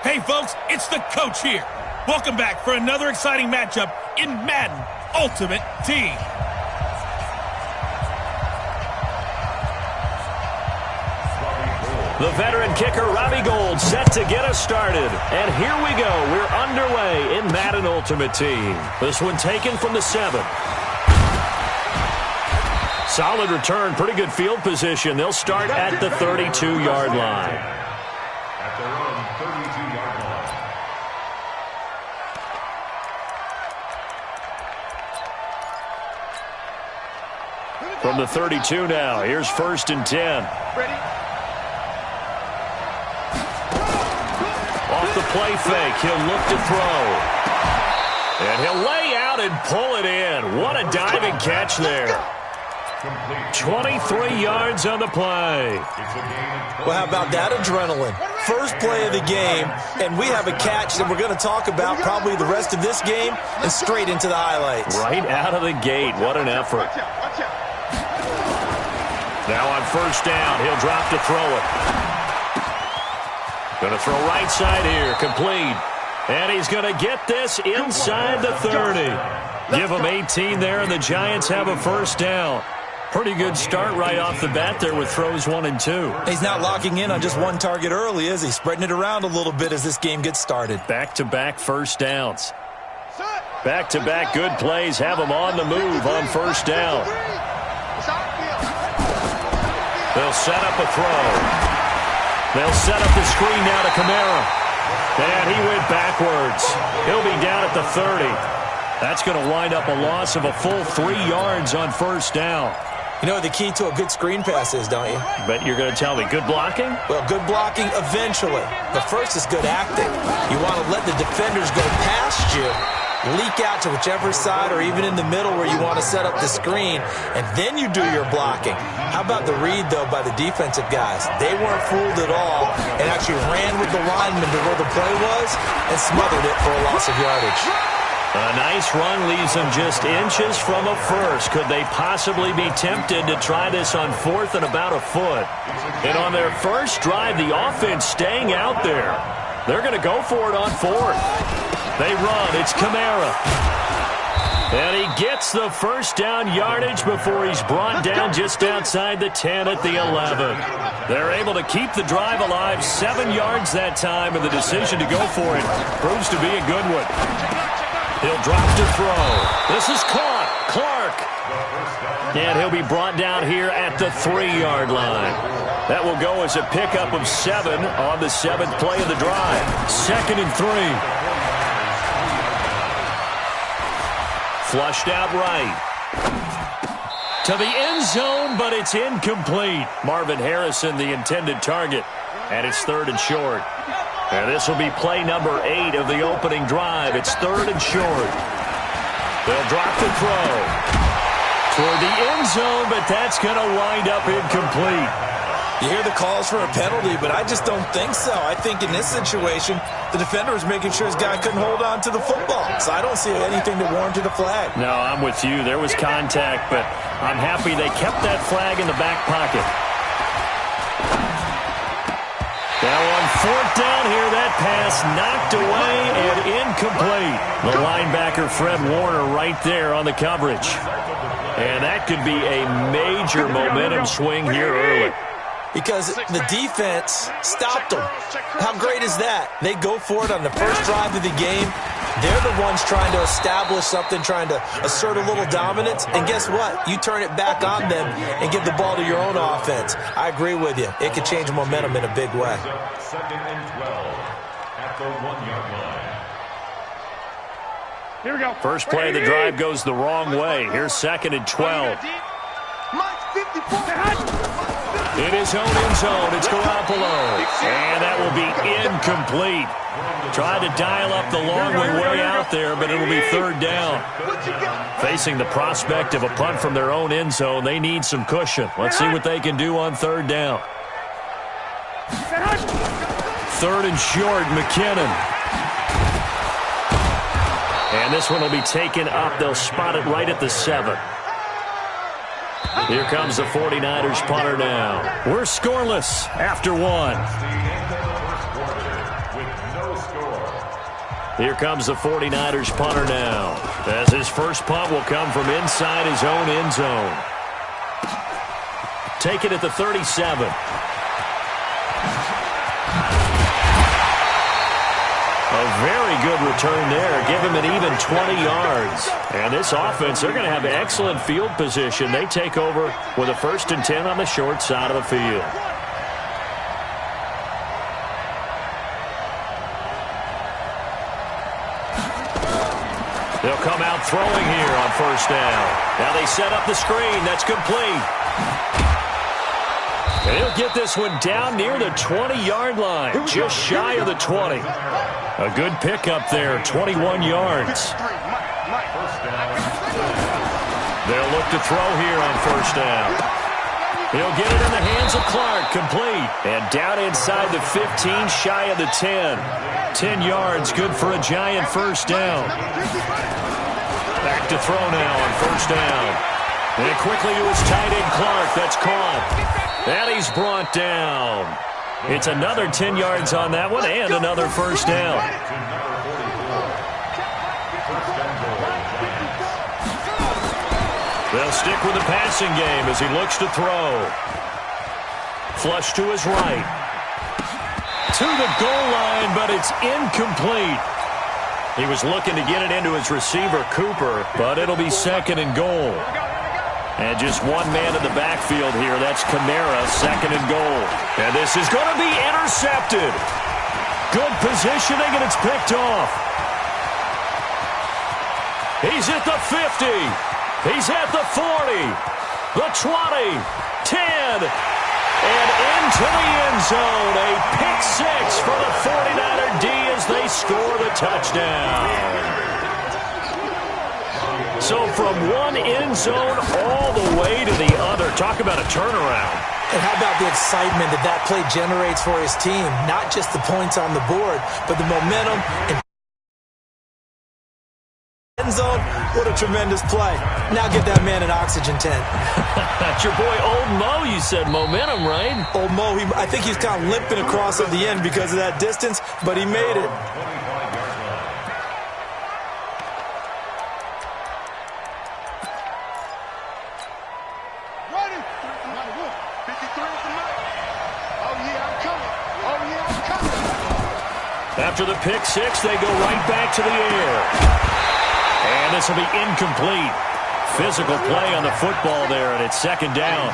Hey, folks, it's the coach here. Welcome back for another exciting matchup in Madden Ultimate Team. The veteran kicker, Robbie Gould, set to get us started. And here we go. We're underway in Madden Ultimate Team. This one taken from the 7. Solid return, pretty good field position. They'll start at the 32-yard line. At their own 32-yard line. From the 32 now, here's 1st and 10. Ready? Off the play fake, he'll look to throw. And he'll lay out and pull it in. What a diving catch there. 23 yards on the play. Well, how about that adrenaline? First play of the game, and we have a catch that we're going to talk about probably the rest of this game and straight into the highlights. Right out of the gate. What an effort. Now on 1st down, he'll drop to throw it. Going to throw right side here, complete. And he's going to get this inside the 30. Give him 18 there, and the Giants have a 1st down. Pretty good start right off the bat there with throws 1 and 2. He's not locking in on just one target early, is he? Spreading it around a little bit as this game gets started. Back-to-back 1st downs. Back-to-back good plays have him on the move on 1st down. They'll set up a throw. They'll set up the screen now to Kamara. And he went backwards. He'll be down at the 30. That's going to wind up a loss of a full 3 yards on 1st down. You know what the key to a good screen pass is, don't you? Bet you're going to tell me good blocking? Well, good blocking eventually. But first is good acting. You want to let the defenders go past you, leak out to whichever side or even in the middle where you want to set up the screen, and then you do your blocking. How about the read, though, by the defensive guys? They weren't fooled at all and actually ran with the lineman to where the play was and smothered it for a loss of yardage. A nice run leaves them just inches from a first. Could they possibly be tempted to try this on 4th and about a foot? And on their first drive, the offense staying out there. They're going to go for it on 4th. They run. It's Kamara. And he gets the 1st down yardage before he's brought down just outside the 10 at the 11. They're able to keep the drive alive 7 yards that time, and the decision to go for it proves to be a good one. He'll drop to throw. This is caught. Clark. And he'll be brought down here at the 3-yard line. That will go as a pickup of 7 on the 7th play of the drive. 2nd and 3. Flushed out right. To the end zone, but it's incomplete. Marvin Harrison, the intended target. And it's 3rd and short. And this will be play number 8 of the opening drive. It's 3rd and short. They'll drop the throw toward the end zone, but that's going to wind up incomplete. You hear the calls for a penalty, but I just don't think so. I think in this situation, the defender was making sure his guy couldn't hold on to the football. So I don't see anything that warranted a flag. No, I'm with you. There was contact, but I'm happy they kept that flag in the back pocket. Now on 4th down here, that pass knocked away and incomplete. The linebacker, Fred Warner, right there on the coverage. And that could be a major momentum swing here early. Because the defense stopped them. How great is that? They go for it on the first drive of the game. They're the ones trying to establish something, trying to assert a little dominance. And guess what? You turn it back on them and give the ball to your own offense. I agree with you. It could change momentum in a big way. 2nd and 12 at the 1-yard line. Here we go. First play of the drive goes the wrong way. Here's 2nd and 12. In his own end zone, it's Garoppolo. And that will be incomplete. Tried to dial up the long way out there, but it'll be 3rd down. Facing the prospect of a punt from their own end zone, they need some cushion. Let's see what they can do on 3rd down. 3rd and short, McKinnon. And this one will be taken up. They'll spot it right at the 7. Here comes the 49ers punter now. We're scoreless after 1. Here comes the 49ers punter now, as his first punt will come from inside his own end zone. Take it at the 37. A very good return there. Give him an even 20 yards. And this offense, they're going to have excellent field position. They take over with a 1st and 10 on the short side of the field. They'll come out throwing here on 1st down. Now they set up the screen. That's complete. And he'll get this one down near the 20-yard line, just shy of the 20. A good pickup there, 21 yards. They'll look to throw here on 1st down. He'll get it in the hands of Clark, complete. And down inside the 15, shy of the 10. 10 yards, good for a giant 1st down. Back to throw now on 1st down. And quickly to his tight end, Clark. That's caught. And he's brought down. It's another 10 yards on that one and another 1st down. They'll stick with the passing game as he looks to throw. Flush to his right. To the goal line, but it's incomplete. He was looking to get it into his receiver, Cooper, but it'll be 2nd and goal. And just one man in the backfield here. That's Kamara, 2nd and goal. And this is going to be intercepted. Good positioning, and it's picked off. He's at the 50. He's at the 40. The 20. 10. And into the end zone. A pick 6 for the 49er D as they score the touchdown. So from one end zone all the way to the other. Talk about a turnaround. And how about the excitement that that play generates for his team? Not just the points on the board, but the momentum and end zone. What a tremendous play. Now get that man an oxygen tent. That's your boy Old Mo. You said momentum, right? Old Mo, I think he's kind of limping across at the end because of that distance, but he made it. After the pick 6, they go right back to the air. And this will be incomplete. Physical play on the football there, and it's 2nd down.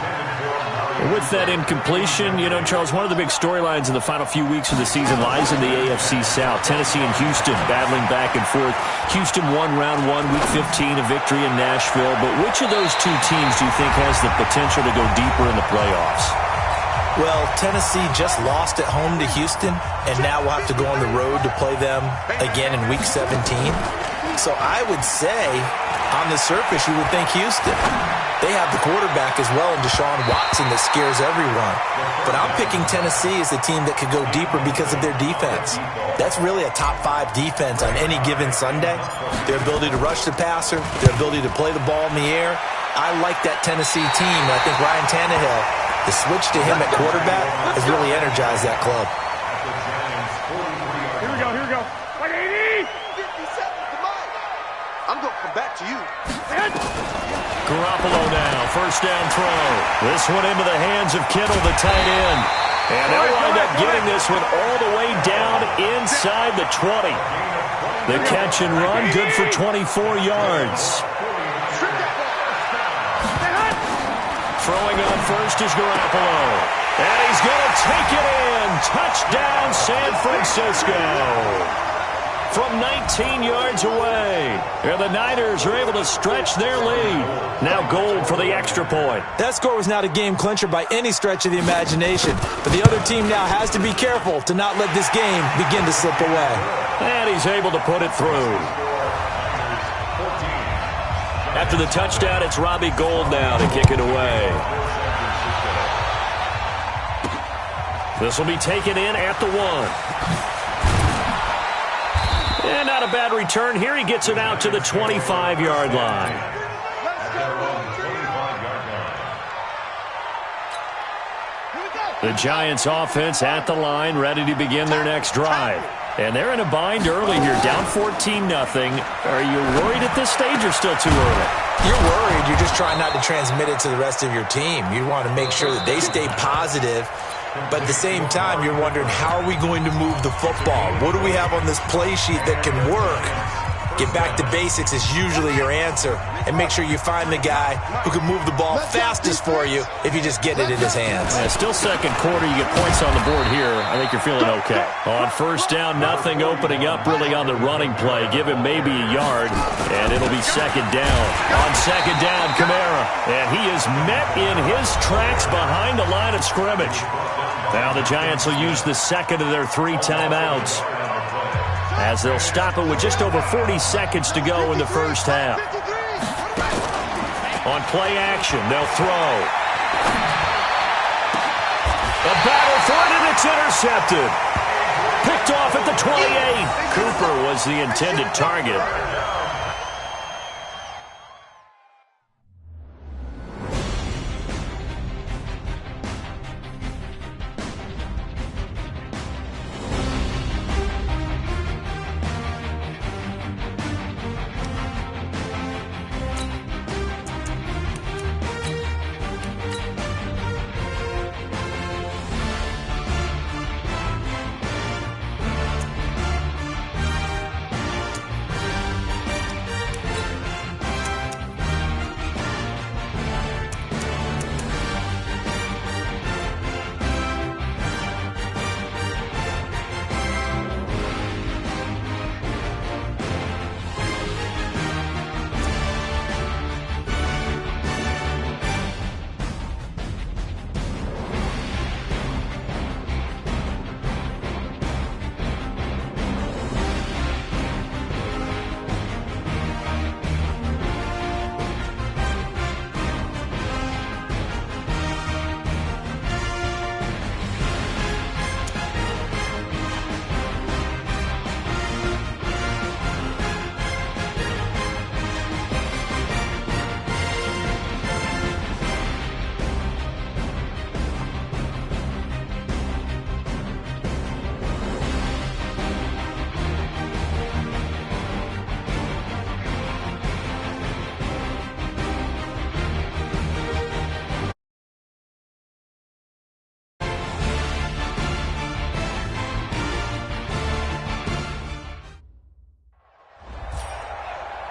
With that incompletion, you know, Charles, one of the big storylines in the final few weeks of the season lies in the AFC South. Tennessee and Houston battling back and forth. Houston won round 1, week 15, a victory in Nashville. But which of those two teams do you think has the potential to go deeper in the playoffs? Well, Tennessee just lost at home to Houston, and now we'll have to go on the road to play them again in week 17. So I would say, on the surface, you would think Houston. They have the quarterback as well in Deshaun Watson that scares everyone. But I'm picking Tennessee as a team that could go deeper because of their defense. That's really a top 5 defense on any given Sunday. Their ability to rush the passer, their ability to play the ball in the air. I like that Tennessee team. I think Ryan Tannehill, the switch to him at quarterback has really energized that club. Here we go. 180! 57, come on. I'm going to come back to you. Garoppolo now, 1st down throw. This one into the hands of Kittle, the tight end. And they'll wind up getting this one all the way down inside the 20. The catch and run, good for 24 yards. Throwing on 1st is Garoppolo. And he's going to take it in. Touchdown, San Francisco. From 19 yards away. And the Niners are able to stretch their lead. Now goal for the extra point. That score was not a game clincher by any stretch of the imagination. But the other team now has to be careful to not let this game begin to slip away. And he's able to put it through. After the touchdown, it's Robbie Gould now to kick it away. This will be taken in at the 1. And not a bad return here. He gets it out to the 25-yard line. The Giants offense at the line, ready to begin their next drive. And they're in a bind early here, down 14-0. Are you worried at this stage or still too early? You're worried. You're just trying not to transmit it to the rest of your team. You want to make sure that they stay positive. But at the same time, you're wondering, how are we going to move the football? What do we have on this play sheet that can work? Get back to basics is usually your answer. And make sure you find the guy who can move the ball fastest for you if you just get it in his hands. Yeah, still second quarter. You get points on the board here. I think you're feeling okay. On first down, nothing opening up really on the running play. Give him maybe a yard, and it'll be second down. On second down, Kamara. And he is met in his tracks behind the line of scrimmage. Now the Giants will use the second of their 3 timeouts, as they'll stop it with just over 40 seconds to go in the first half. On play action, they'll throw. The battle for it, and it's intercepted. Picked off at the 28. Cooper was the intended target.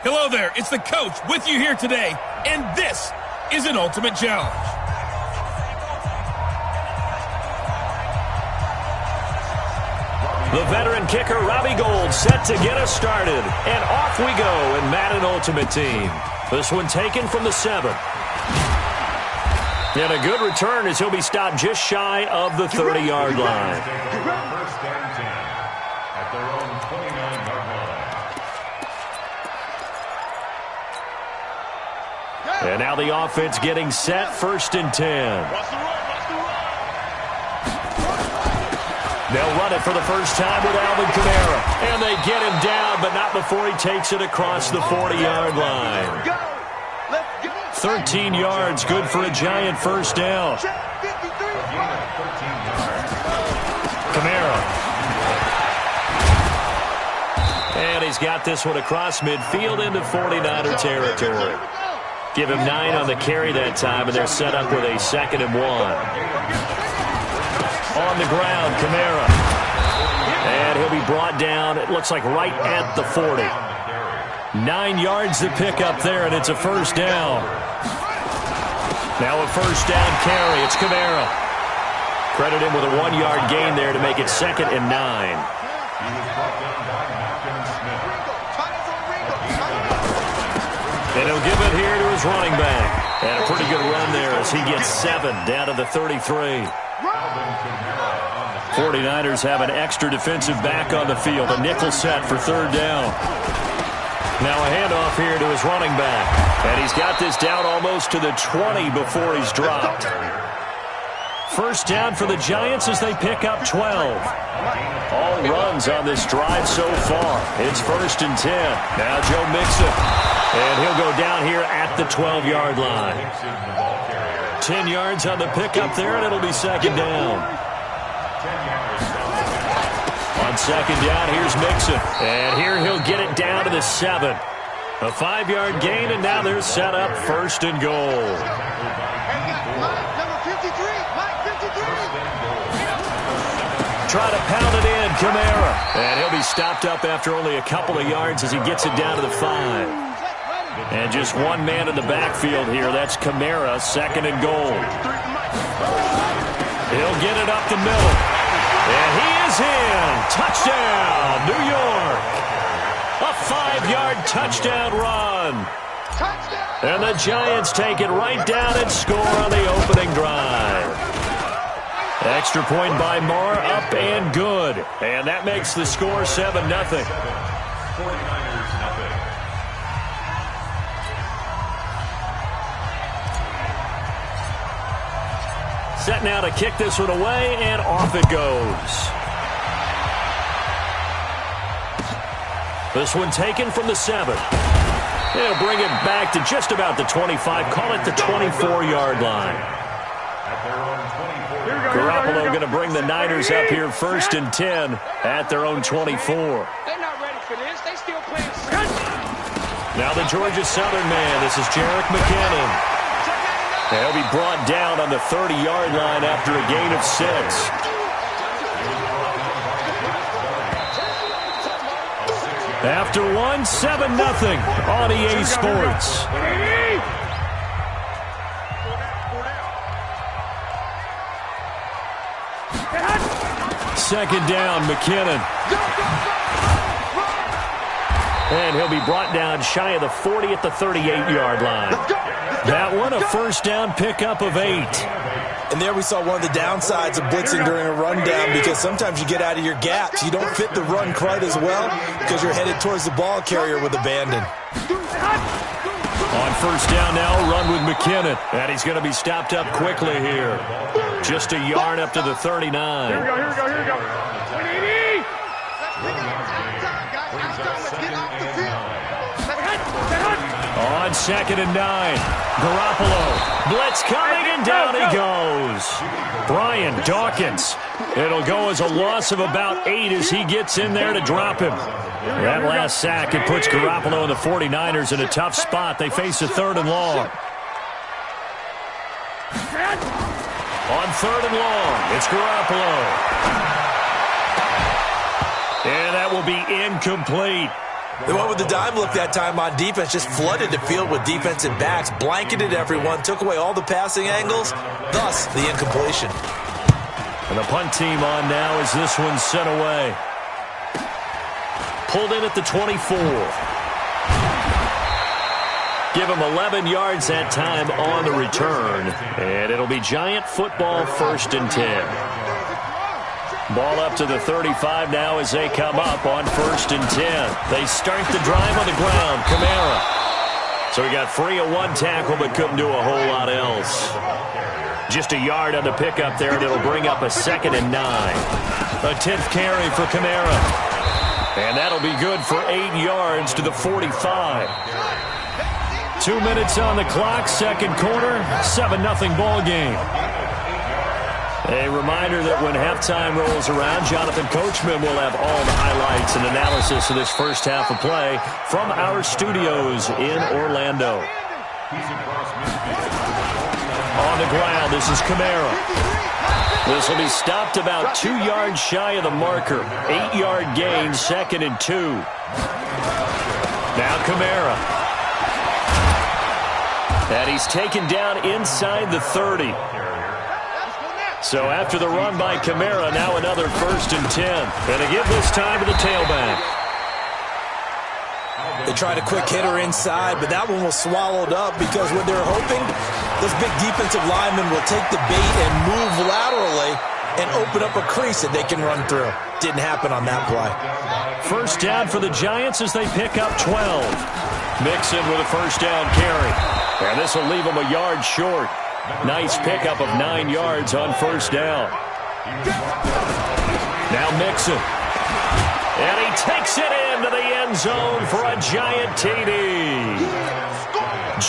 Hello there, it's the coach with you here today, and this is an Ultimate Challenge. The veteran kicker, Robbie Gould, set to get us started. And off we go in Madden Ultimate Team. This one taken from the 7. And a good return as he'll be stopped just shy of the 30-yard line. First and 10 at their own 29-yard line. And now the offense getting set, first and 10. They'll run it for the first time with Alvin Kamara. And they get him down, but not before he takes it across the 40-yard line. 13 yards, good for a Giant first down. Kamara. And he's got this one across midfield into 49er territory. Give him 9 on the carry that time, and they're set up with a 2nd and 1. On the ground, Kamara. And he'll be brought down, it looks like right at the 40. 9 yards to pick up there, and it's a first down. Now a first down carry, it's Kamara. Credit him with a 1-yard gain there to make it 2nd and 9. And he'll give it here to his running back. And a pretty good run there as he gets 7 down to the 33. 49ers have an extra defensive back on the field. A nickel set for 3rd down. Now a handoff here to his running back. And he's got this down almost to the 20 before he's dropped. First down for the Giants as they pick up 12. All runs on this drive so far. It's 1st and 10. Now Joe Mixon. And he'll go down here at the 12-yard line. 10 yards on the pickup there, and it'll be 2nd down. On On second down, here's Mixon. And here he'll get it down to the 7. A 5-yard gain, and now they're set up first and goal. Try to pound it in, Kamara. And he'll be stopped up after only a couple of yards as he gets it down to the 5. And just one man in the backfield here. That's Kamara, second and goal. He'll get it up the middle. And he is in. Touchdown, New York. A 5-yard touchdown run. And the Giants take it right down and score on the opening drive. Extra point by Moore, up and good. And that makes the score 7-0. 49ers nothing. Set now to kick this one away, and off it goes. This one taken from the 7. They'll bring it back to just about the 25. Call it the 24-yard line. Garoppolo going to bring the Niners up here first and 10 at their own 24. They're not ready for this. They still playing. Now the Georgia Southern man. This is Jerick McKinnon. He'll be brought down on the 30-yard line after a gain of 6. After one, 7-0 on EA Sports. Second down, McKinnon. And he'll be brought down shy of the 40 at the 38-yard line. That one, a first down pickup of 8. And there we saw one of the downsides of blitzing during a rundown, because sometimes you get out of your gaps. You don't fit the run quite as well because you're headed towards the ball carrier with abandon. On first down now, run with McKinnon. And he's going to be stopped up quickly here. Just a yard up to the 39. Here we go. On second and 9, Garoppolo. Blitz coming, and down he goes. Brian Dawkins. It'll go as a loss of about 8 as he gets in there to drop him. That last sack, it puts Garoppolo and the 49ers in a tough spot. They face a 3rd and long. On 3rd and long, it's Garoppolo. And that will be incomplete. They went with the dime look that time on defense, just flooded the field with defensive backs, blanketed everyone, took away all the passing angles, thus the incompletion. And the punt team on now as this one's sent away. Pulled in at the 24. Give him 11 yards that time on the return. And it'll be Giant football, first and 10. Ball up to the 35 now as they come up on first and 10. They start the drive on the ground. Kamara. So he got free of one tackle but couldn't do a whole lot else. Just a yard on the pickup there, and it'll bring up a 2nd and 9. A 10th carry for Kamara. And that'll be good for 8 yards to the 45. 2 minutes on the clock, second quarter, 7-0 ball game. A reminder that when halftime rolls around, Jonathan Coachman will have all the highlights and analysis of this first half of play from our studios in Orlando. On the ground, this is Kamara. This will be stopped about 2 yards shy of the marker. 8-yard gain, 2nd and 2. Now Kamara. And he's taken down inside the 30. So after the run by Kamara, now another first and 10. And to give this time to the tailback. They tried a quick hitter inside, but that one was swallowed up because what they're hoping, those big defensive linemen will take the bait and move laterally and open up a crease that they can run through. Didn't happen on that play. First down for the Giants as they pick up 12. Mixon with a first down carry. And this will leave them a yard short. Nice pickup of 9 yards on first down. Now Mixon. And he takes it into the end zone for a Giant TD.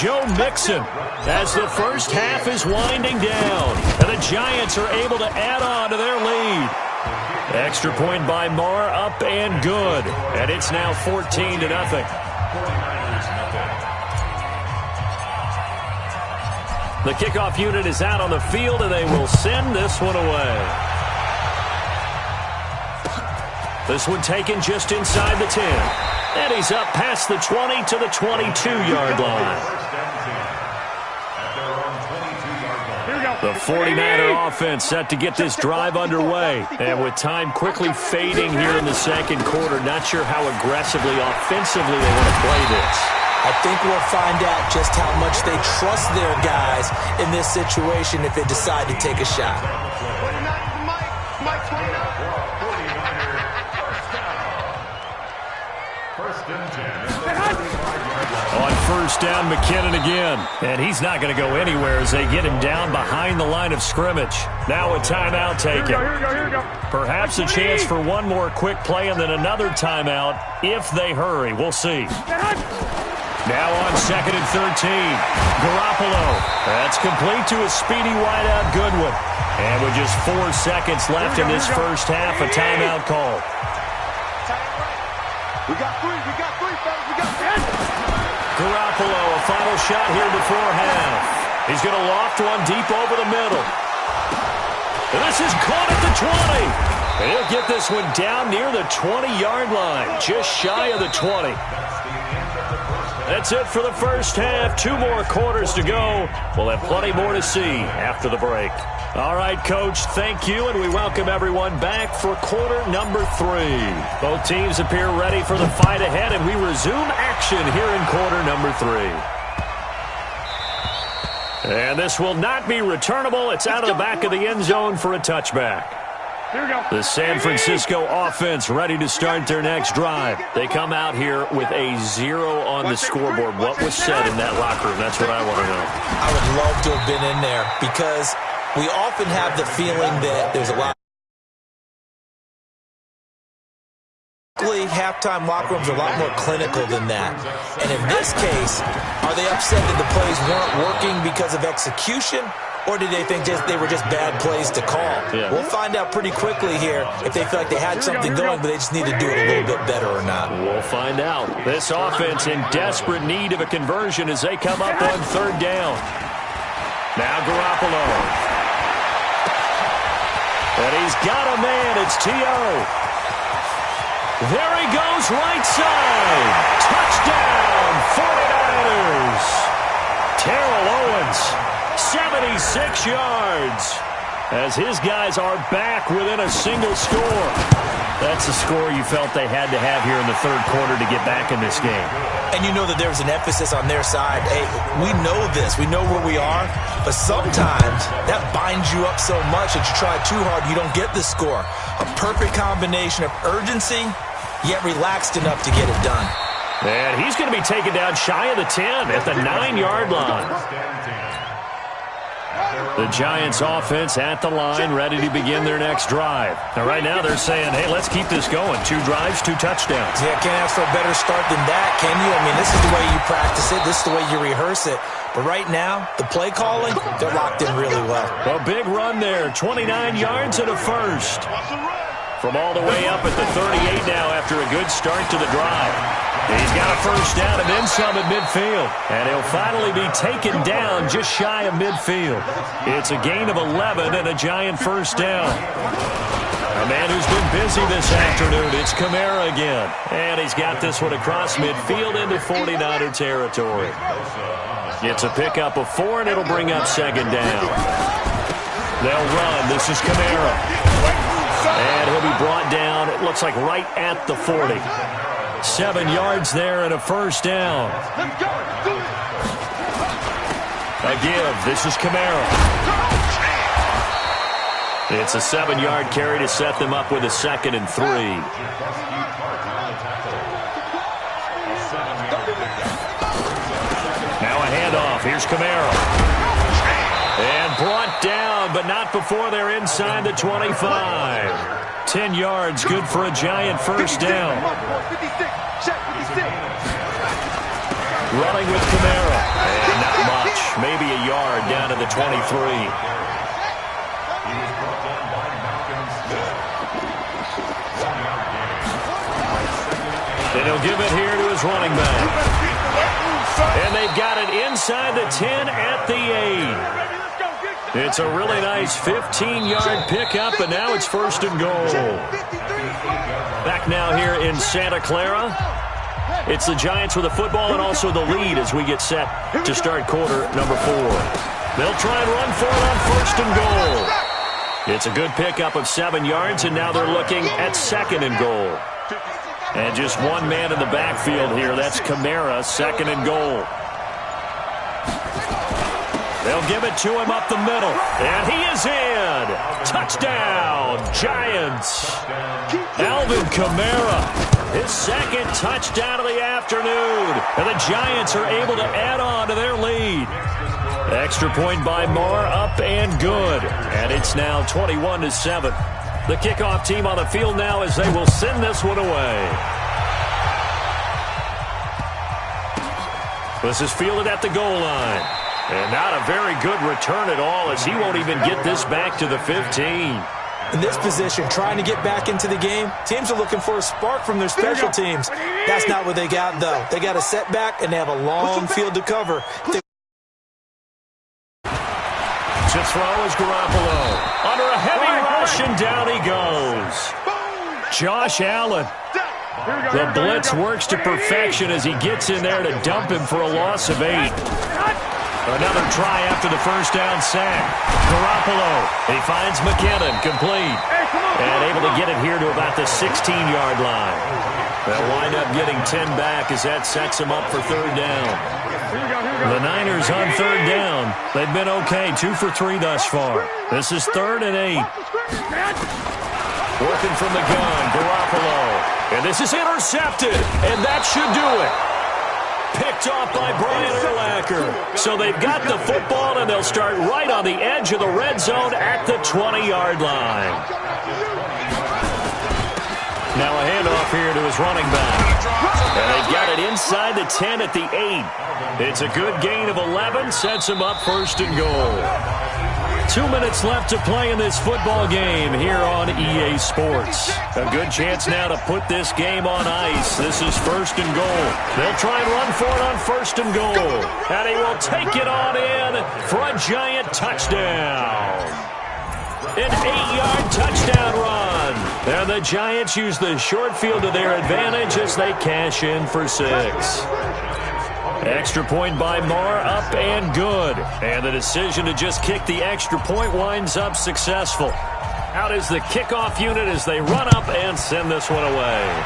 Joe Mixon as the first half is winding down. And the Giants are able to add on to their lead. Extra point by Marr, up and good. And it's now 14-0. The kickoff unit is out on the field, and they will send this one away. This one taken just inside the 10. And he's up past the 20 to the 22-yard line. The 49er offense set to get this drive underway. And with time quickly fading here in the second quarter, not sure how aggressively, offensively they want to play this. I think we'll find out just how much they trust their guys in this situation if they decide to take a shot. On first down, McKinnon again. And he's not going to go anywhere as they get him down behind the line of scrimmage. Now a timeout taken. Here we go. Perhaps a chance for one more quick play and then another timeout if they hurry. We'll see. Now on second and 13. Garoppolo. That's complete to a speedy wideout Goodwin. And with just 4 seconds left in this first half, a timeout call. We got three, fellas. We got 10. Garoppolo, a final shot here before half. He's going to loft one deep over the middle. And this is caught at the 20. And he'll get this one down near the 20-yard line, just shy of the 20. That's it for the first half. 2 more quarters to go. We'll have plenty more to see after the break. All right, Coach, thank you, and we welcome everyone back for quarter number 3. Both teams appear ready for the fight ahead, and we resume action here in quarter number 3. And this will not be returnable. It's out of the back of the end zone for a touchback. The San Francisco offense ready to start their next drive. They come out here with a 0 on the scoreboard. What was said in that locker room? That's what I want to know. I would love to have been in there because we often have the feeling that there's a lot. Halftime locker rooms are a lot more clinical than that. And in this case, are they upset that the plays weren't working because of execution? Or did they think they were just bad plays to call? Yeah. We'll find out pretty quickly here if they feel like they had something going, but they just need to do it a little bit better or not. We'll find out. This offense in desperate need of a conversion as they come up on third down. Now Garoppolo. And he's got a man. It's T.O. There he goes, right side. Touchdown, 49ers. Terrell Owens, 76 yards. As his guys are back within a single score. That's the score you felt they had to have here in the third quarter to get back in this game. And you know that there's an emphasis on their side. Hey, we know this. We know where we are. But sometimes that binds you up so much that you try too hard, you don't get the score. A perfect combination of urgency, yet relaxed enough to get it done. And he's going to be taken down shy of the 10 at the 9-yard line. The Giants offense at the line, ready to begin their next drive. Now, right now, they're saying, hey, let's keep this going. 2 drives, 2 touchdowns. Yeah, can't ask for a better start than that, can you? I mean, this is the way you practice it. This is the way you rehearse it. But right now, the play calling, they're locked in really well. A big run there, 29 yards and a first. From all the way up at the 38 now after a good start to the drive. He's got a first down and then some at midfield. And he'll finally be taken down just shy of midfield. It's a gain of 11 and a Giant first down. A man who's been busy this afternoon, it's Kamara again. And he's got this one across midfield into 49er territory. It's a pickup of 4, and it'll bring up second down. They'll run. This is Kamara. And he'll be brought down, it looks like right at the 40. 7 yards there and a first down. A give. This is Kamara. It's a 7-yard carry to set them up with a 2nd and 3. Now a handoff. Here's Kamara. And brought down, but not before they're inside the 25. 10 yards, good for a Giant first down. Running with Kamara. And not much. Maybe a yard down to the 23. And he'll give it here to his running back. And they've got it inside the 10 at the 8. It's a really nice 15-yard pickup, and now it's 1st and goal. Back now here in Santa Clara. It's the Giants with the football and also the lead as we get set to start quarter number 4. They'll try and run for it on 1st and goal. It's a good pickup of 7 yards, and now they're looking at 2nd and goal. And just one man in the backfield here. That's Kamara, 2nd and goal. They'll give it to him up the middle. And he is in. Touchdown, Giants. Alvin Kamara, his 2nd touchdown of the afternoon. And the Giants are able to add on to their lead. Extra point by Moore, up and good. And it's now 21-7. The kickoff team on the field now as they will send this one away. This is fielded at the goal line. And not a very good return at all as he won't even get this back to the 15. In this position, trying to get back into the game, teams are looking for a spark from their special teams. That's not what they got, though. They got a setback, and they have a long field to cover. To throw is Garoppolo. Under a heavy rush, and down he goes. Josh Allen. The blitz works to perfection as he gets in there to dump him for a loss of 8. Another try after the first down sack. Garoppolo. He finds McKinnon, complete. And able to get it here to about the 16-yard line. They'll wind up getting 10 back as that sets them up for 3rd down. The Niners on 3rd down. They've been okay, 2 for 3 thus far. This is 3rd and 8. Working from the gun, Garoppolo. And this is intercepted, and that should do it. Picked off by Brian Urlacher. So they've got the football, and they'll start right on the edge of the red zone at the 20-yard line. Now a handoff here to his running back. And they've got it inside the 10 at the 8. It's a good gain of 11, sets him up 1st and goal. 2 minutes left to play in this football game here on EA Sports. A good chance now to put this game on ice. This is 1st and goal. They'll try and run for it on 1st and goal. And he will take it on in for a Giant touchdown. An 8-yard touchdown run. And the Giants use the short field to their advantage as they cash in for 6. Extra point by Moore, up and good. And the decision to just kick the extra point winds up successful. Out is the kickoff unit as they run up and send this one away.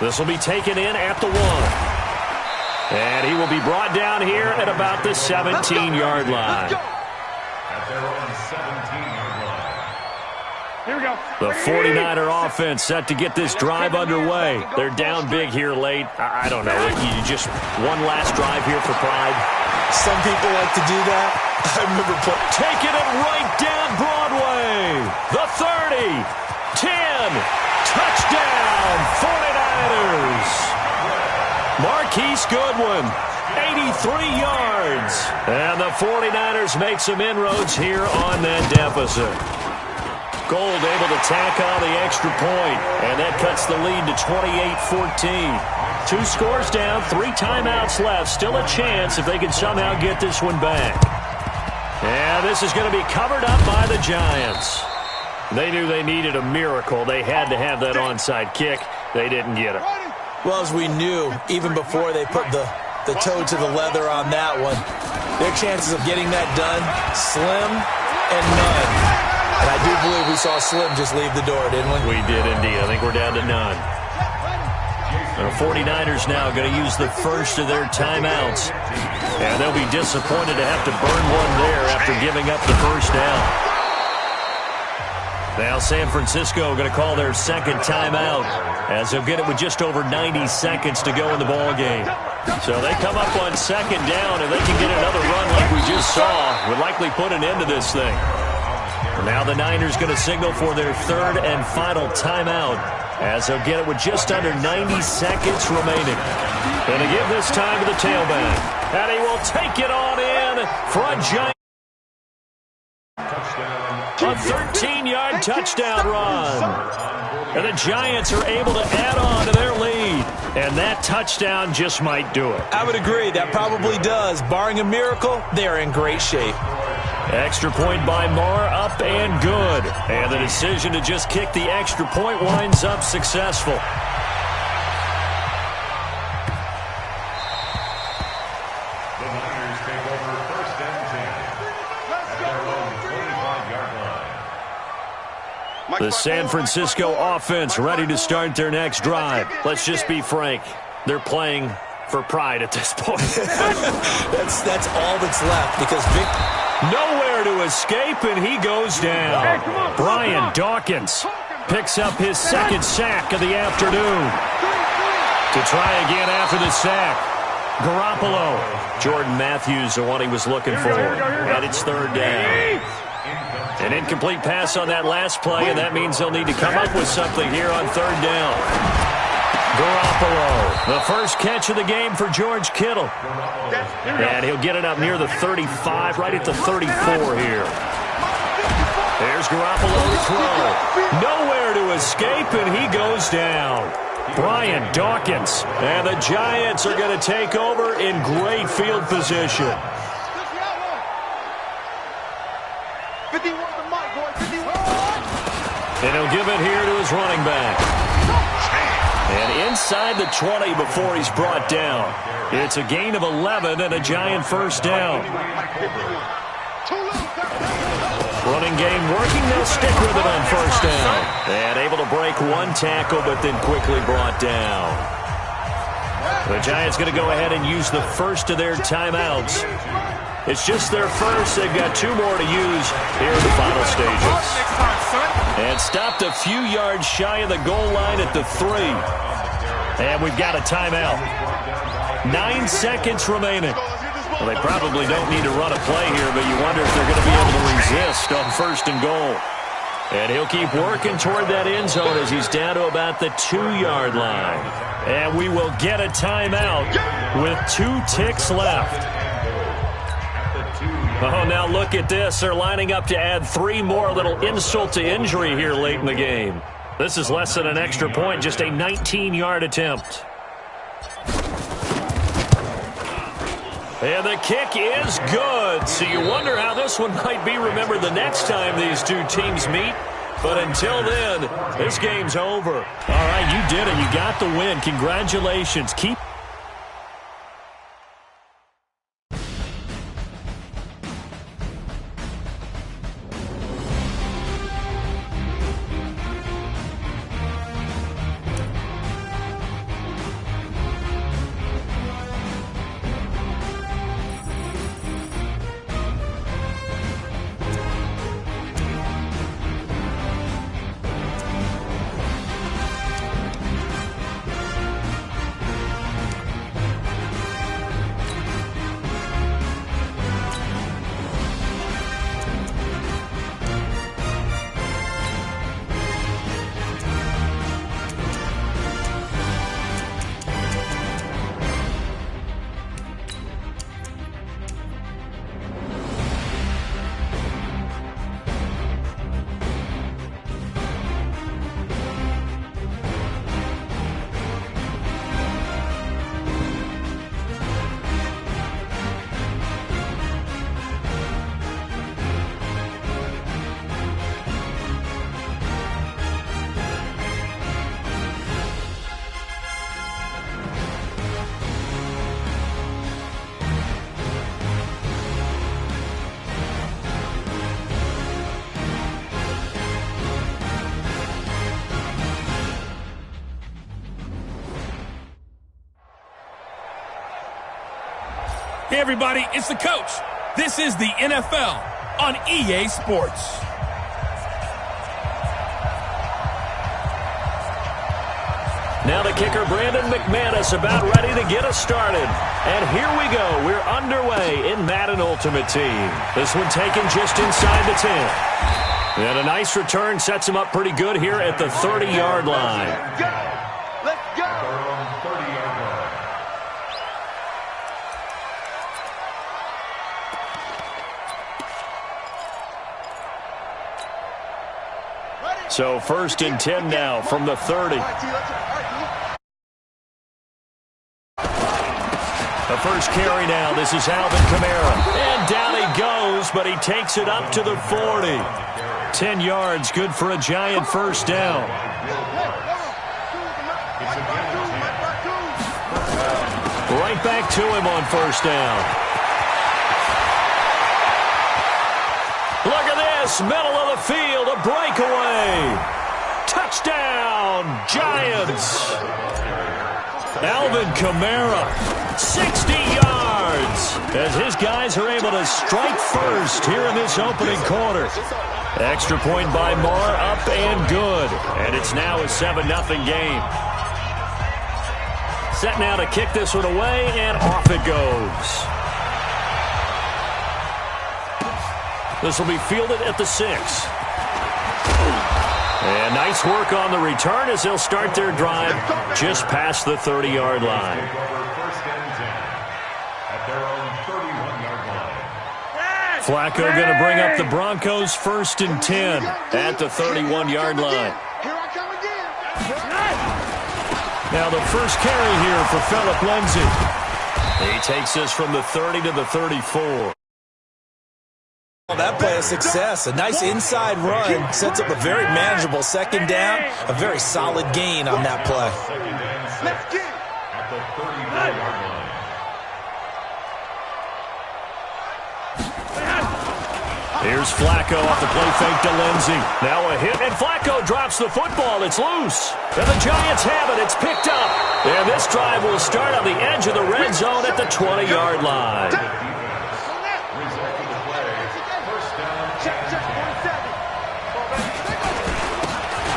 This will be taken in at the 1. And he will be brought down here at about the 17-yard line. At their own 17-yard line. Here we go. The 49er offense set to get this drive underway. They're down big here late. I don't know. You just one last drive here for pride. Some people like to do that. I remember taking it right down Broadway. The 30, 10, touchdown 49ers. Marquise Goodwin, 83 yards. And the 49ers make some inroads here on that deficit. Gold able to tack on the extra point, and that cuts the lead to 28-14. 2 scores down, 3 timeouts left. Still a chance if they can somehow get this one back. And this is going to be covered up by the Giants. They knew they needed a miracle. They had to have that onside kick. They didn't get it. Well, as we knew, even before they put the toe to the leather on that one, their chances of getting that done, slim and none. And I do believe we saw Slim just leave the door, didn't we? We did indeed. I think we're down to none. The 49ers now going to use the first of their timeouts. And they'll be disappointed to have to burn one there after giving up the first down. Now San Francisco going to call their second timeout as they'll get it with just over 90 seconds to go in the ball game. So they come up on 2nd down, and they can get another run like we just saw. Would likely put an end to this thing. Now the Niners going to signal for their 3rd and final timeout as they'll get it with just under 90 seconds remaining. Going to give this time to the tailback. And he will take it on in for a Giant. Touchdown, A 13-yard touchdown run. And the Giants are able to add on to their lead. And that touchdown just might do it. I would agree. That probably does. Barring a miracle, they're in great shape. Extra point by Marr, up and good. And the decision to just kick the extra point winds up successful. The San Francisco offense ready to start their next drive. Let's just be frank. They're playing for pride at this point. that's all that's left because nowhere to escape, and he goes down. Brian Dawkins picks up his second sack of the afternoon. To try again after the sack, Garoppolo. Jordan Matthews, the one he was looking for. And it's third down. An incomplete pass on that last play, and that means they'll need to come up with something here on third down. Garoppolo, the first catch of the game for George Kittle. And he'll get it up near the 35, right at the 34 here. There's Garoppolo to throw. Nowhere to escape, and he goes down. Brian Dawkins. And the Giants are going to take over in great field position. And he'll give it here to his running back. And inside the 20 before he's brought down. It's a gain of 11 and a Giant first down. Running game working. They'll stick with it on first down. And able to break one tackle, but then quickly brought down. The Giants going to go ahead and use the first of their timeouts. It's just their first. They've got two more to use here in the final stages. And stopped a few yards shy of the goal line at the 3. And we've got a timeout. 9 seconds remaining. Well, they probably don't need to run a play here, but you wonder if they're going to be able to resist on first and goal. And he'll keep working toward that end zone as he's down to about the 2-yard line. And we will get a timeout with 2 ticks left. Oh, now look at this. They're lining up to add 3 more. Little insult to injury here late in the game. This is less than an extra point, just a 19-yard attempt. And the kick is good. So you wonder how this one might be remembered the next time these two teams meet. But until then, this game's over. All right, you did it. You got the win. Congratulations. Keep Hey, everybody, it's the coach. This is the NFL on EA Sports. Now the kicker, Brandon McManus, about ready to get us started. And here we go. We're underway in Madden Ultimate Team. This one taken just inside the 10. And a nice return sets him up pretty good here at the 30-yard line. Let's go. So 1st and 10 now from the 30. The first carry now. This is Alvin Kamara. And down he goes, but he takes it up to the 40. 10 yards, good for a Giant first down. Right back to him on first down. Look at this, middle of the field, a breakaway. Touchdown, Giants. Alvin Kamara, 60 yards, as his guys are able to strike first here in this opening quarter. Extra point by Marr, up and good. And it's now a 7-0 game. Set now to kick this one away, and off it goes. This will be fielded at the 6. And nice work on the return as they'll start their drive just past the 30-yard line. Flacco going to bring up the Broncos 1st and 10 at the 31-yard line. Now the first carry here for Phillip Lindsay. He takes this from the 30 to the 34. Well, that play is success. A nice inside run sets up a very manageable second down. A very solid gain on that play. Let's get it. At the 34-yard line. Here's Flacco off the play fake to Lindsay. Now a hit, and Flacco drops the football. It's loose. And the Giants have it. It's picked up. And this drive will start on the edge of the red zone at the 20-yard line.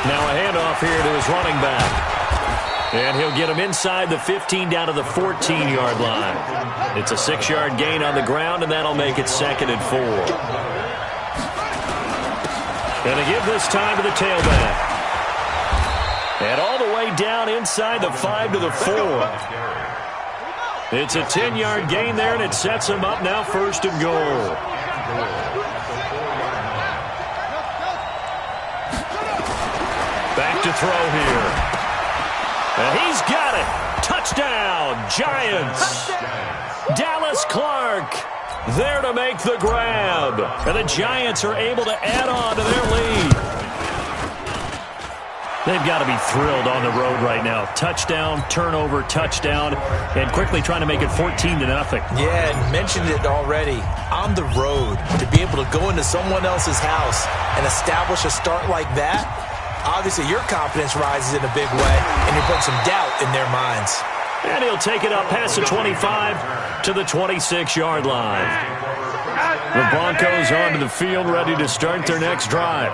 Now a handoff here to his running back. And he'll get him inside the 15 down to the 14-yard line. It's a 6-yard gain on the ground, and that'll make it 2nd and 4. Going to give this time to the tailback. And all the way down inside the 5 to the 4. It's a 10-yard gain there, and it sets him up now 1st and goal. Back to throw here. And he's got it. Touchdown, Giants. Dallas Clark there to make the grab. And the Giants are able to add on to their lead. They've got to be thrilled on the road right now. Touchdown, turnover, touchdown, and quickly trying to make it 14-0. Yeah, and mentioned it already. On the road, to be able to go into someone else's house and establish a start like that, obviously your confidence rises in a big way, and you put some doubt in their minds. And he'll take it up past the 25 to the 26-yard line. The Broncos onto the field, ready to start their next drive.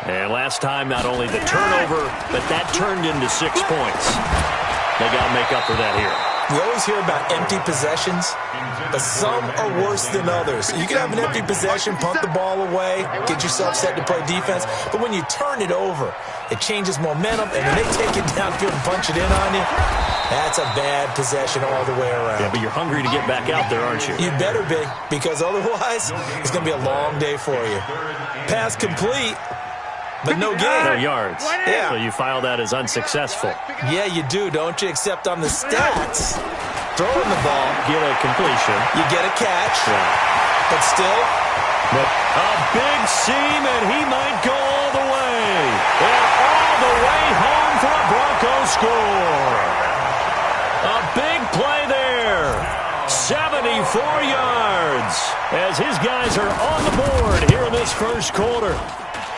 And last time, not only the turnover, but that turned into 6 points. They got to make up for that here. We always hear about empty possessions, but some are worse than others. You can have an empty possession, punt the ball away, get yourself set to play defense, but when you turn it over, it changes momentum, and when they take it downfield and punch it in on you, that's a bad possession all the way around. Yeah, but you're hungry to get back out there, aren't you? You better be, because otherwise, it's going to be a long day for you. Pass complete, but no gain. No yards. Yeah. So you file that as unsuccessful. Yeah, you do, don't you? Except on the stats, throwing the ball, Get a completion. you get a catch, Yeah. but still, A big seam, and he might go all the way. And all the way home for a Broncos score. A big play there. 74 yards as his guys are on the board here in this first quarter.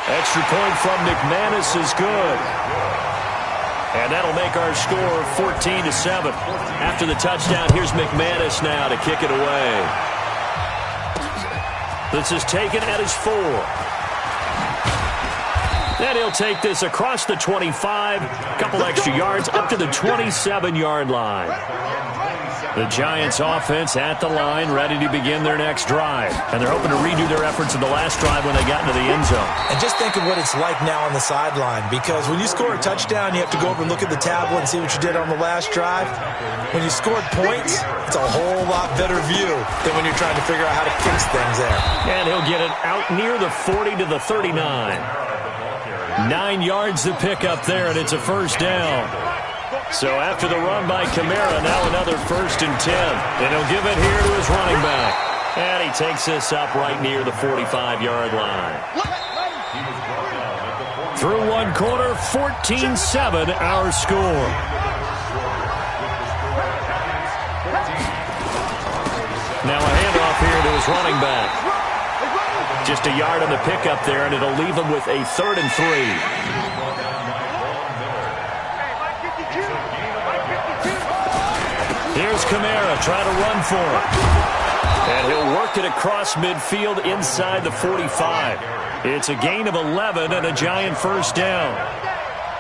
Extra point from McManus is good. And that'll make our score 14-7. After the touchdown, here's McManus now to kick it away. This is taken at his 4. And he'll take this across the 25, a couple extra yards, up to the 27-yard line. The Giants offense at the line, ready to begin their next drive. And they're hoping to redo their efforts in the last drive when they got into the end zone. and just think of what it's like now on the sideline, because when you score a touchdown, you have to go over and look at the tablet and see what you did on the last drive. When you scored points, it's a whole lot better view than when you're trying to figure out how to fix things there. And he'll get it out near the 40 to the 39. 9 yards to pick up there, and it's a first down. So after the run by Kamara, now another 1st and 10. And he'll give it here to his running back. And he takes this up right near the 45-yard line. Through one quarter, 14-7 our score. Now a handoff here to his running back. Just a yard on the pickup there, and it'll leave him with a 3rd and 3. Here's Kamara trying to run for it. And he'll work it across midfield inside the 45. It's a gain of 11 and a giant first down.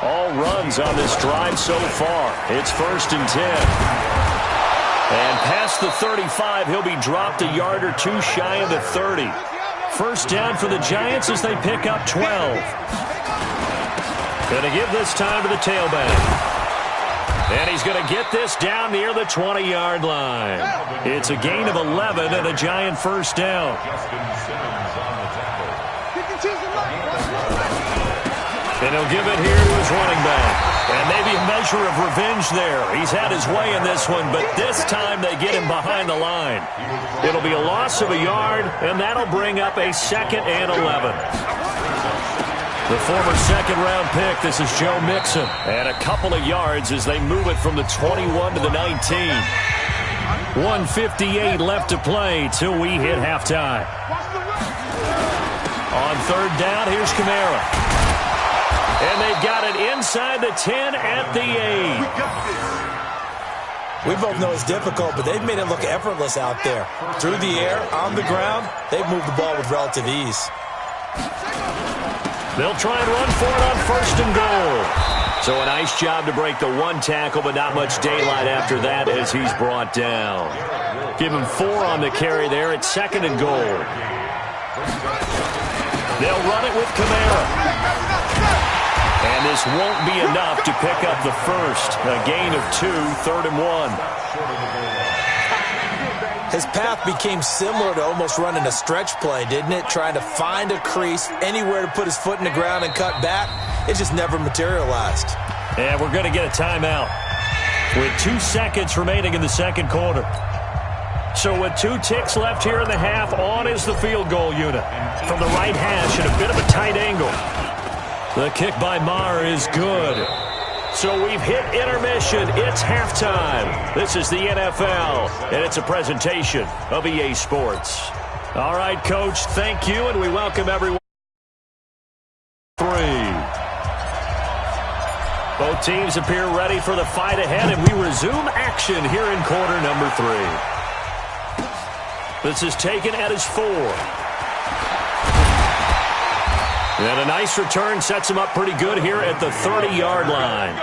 All runs on this drive so far. It's 1st and 10. And past the 35, he'll be dropped a yard or two shy of the 30. First down for the Giants as they pick up 12. Going to give this time to the tailback. And he's going to get this down near the 20-yard line. It's a gain of 11 and a giant first down. And he'll give it here to his running back. And maybe a measure of revenge there. He's had his way in this one, but this time they get him behind the line. It'll be a loss of a yard, and that'll bring up a 2nd and 11. The former 2nd-round pick, this is Joe Mixon. And a couple of yards as they move it from the 21 to the 19. 1:58 left to play till we hit halftime. On 3rd down, here's Kamara. And they've got it inside the 10 at the 8. We both know it's difficult, but they've made it look effortless out there. Through the air, on the ground, they've moved the ball with relative ease. They'll try and run for it on 1st and goal. So a nice job to break the one tackle, but not much daylight after that as he's brought down. Give him 4 on the carry there at 2nd and goal. They'll run it with Kamara. And this won't be enough to pick up the first. A gain of 2, 3rd and 1. His path became similar to almost running a stretch play, didn't it? Trying to find a crease, anywhere to put his foot in the ground and cut back. It just never materialized. And we're going to get a timeout with 2 seconds remaining in the 2nd quarter. So with 2 ticks left here in the half, on is the field goal unit. From the right hash at a bit of a tight angle. The kick by Maher is good. So we've hit intermission. It's halftime. This is the NFL, and it's a presentation of EA Sports. All right, Coach, thank you, and we welcome everyone. 3. Both teams appear ready for the fight ahead, and we resume action here in quarter number 3. This is taken at his 4. And a nice return sets him up pretty good here at the 30-yard line.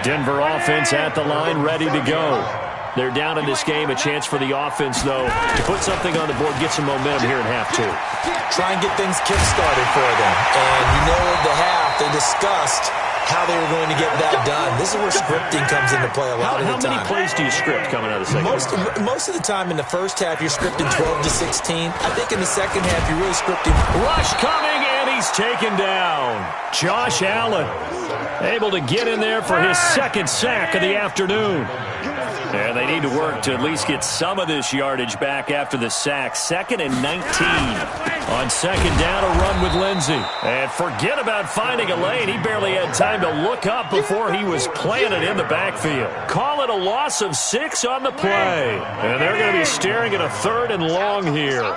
Denver offense at the line, ready to go. They're down in this game. A chance for the offense, though, to put something on the board, get some momentum here in half 2. Try and get things kick-started for them. And you know at the half, they discussed how they were going to get that done. This is where scripting comes into play a lot of the time. How many plays do you script coming out of the second half? Most of the time in the first half, you're scripting 12 to 16. I think in the second half, you're really scripting. Rush coming, and he's taken down. Josh Allen able to get in there for his 2nd sack of the afternoon. And they need to work to at least get some of this yardage back after the sack. 2nd and 19. On 2nd down, a run with Lindsey. And forget about finding a lane. He barely had time to look up before he was planted in the backfield. Call it a loss of 6 on the play. And they're going to be staring at a 3rd and long here.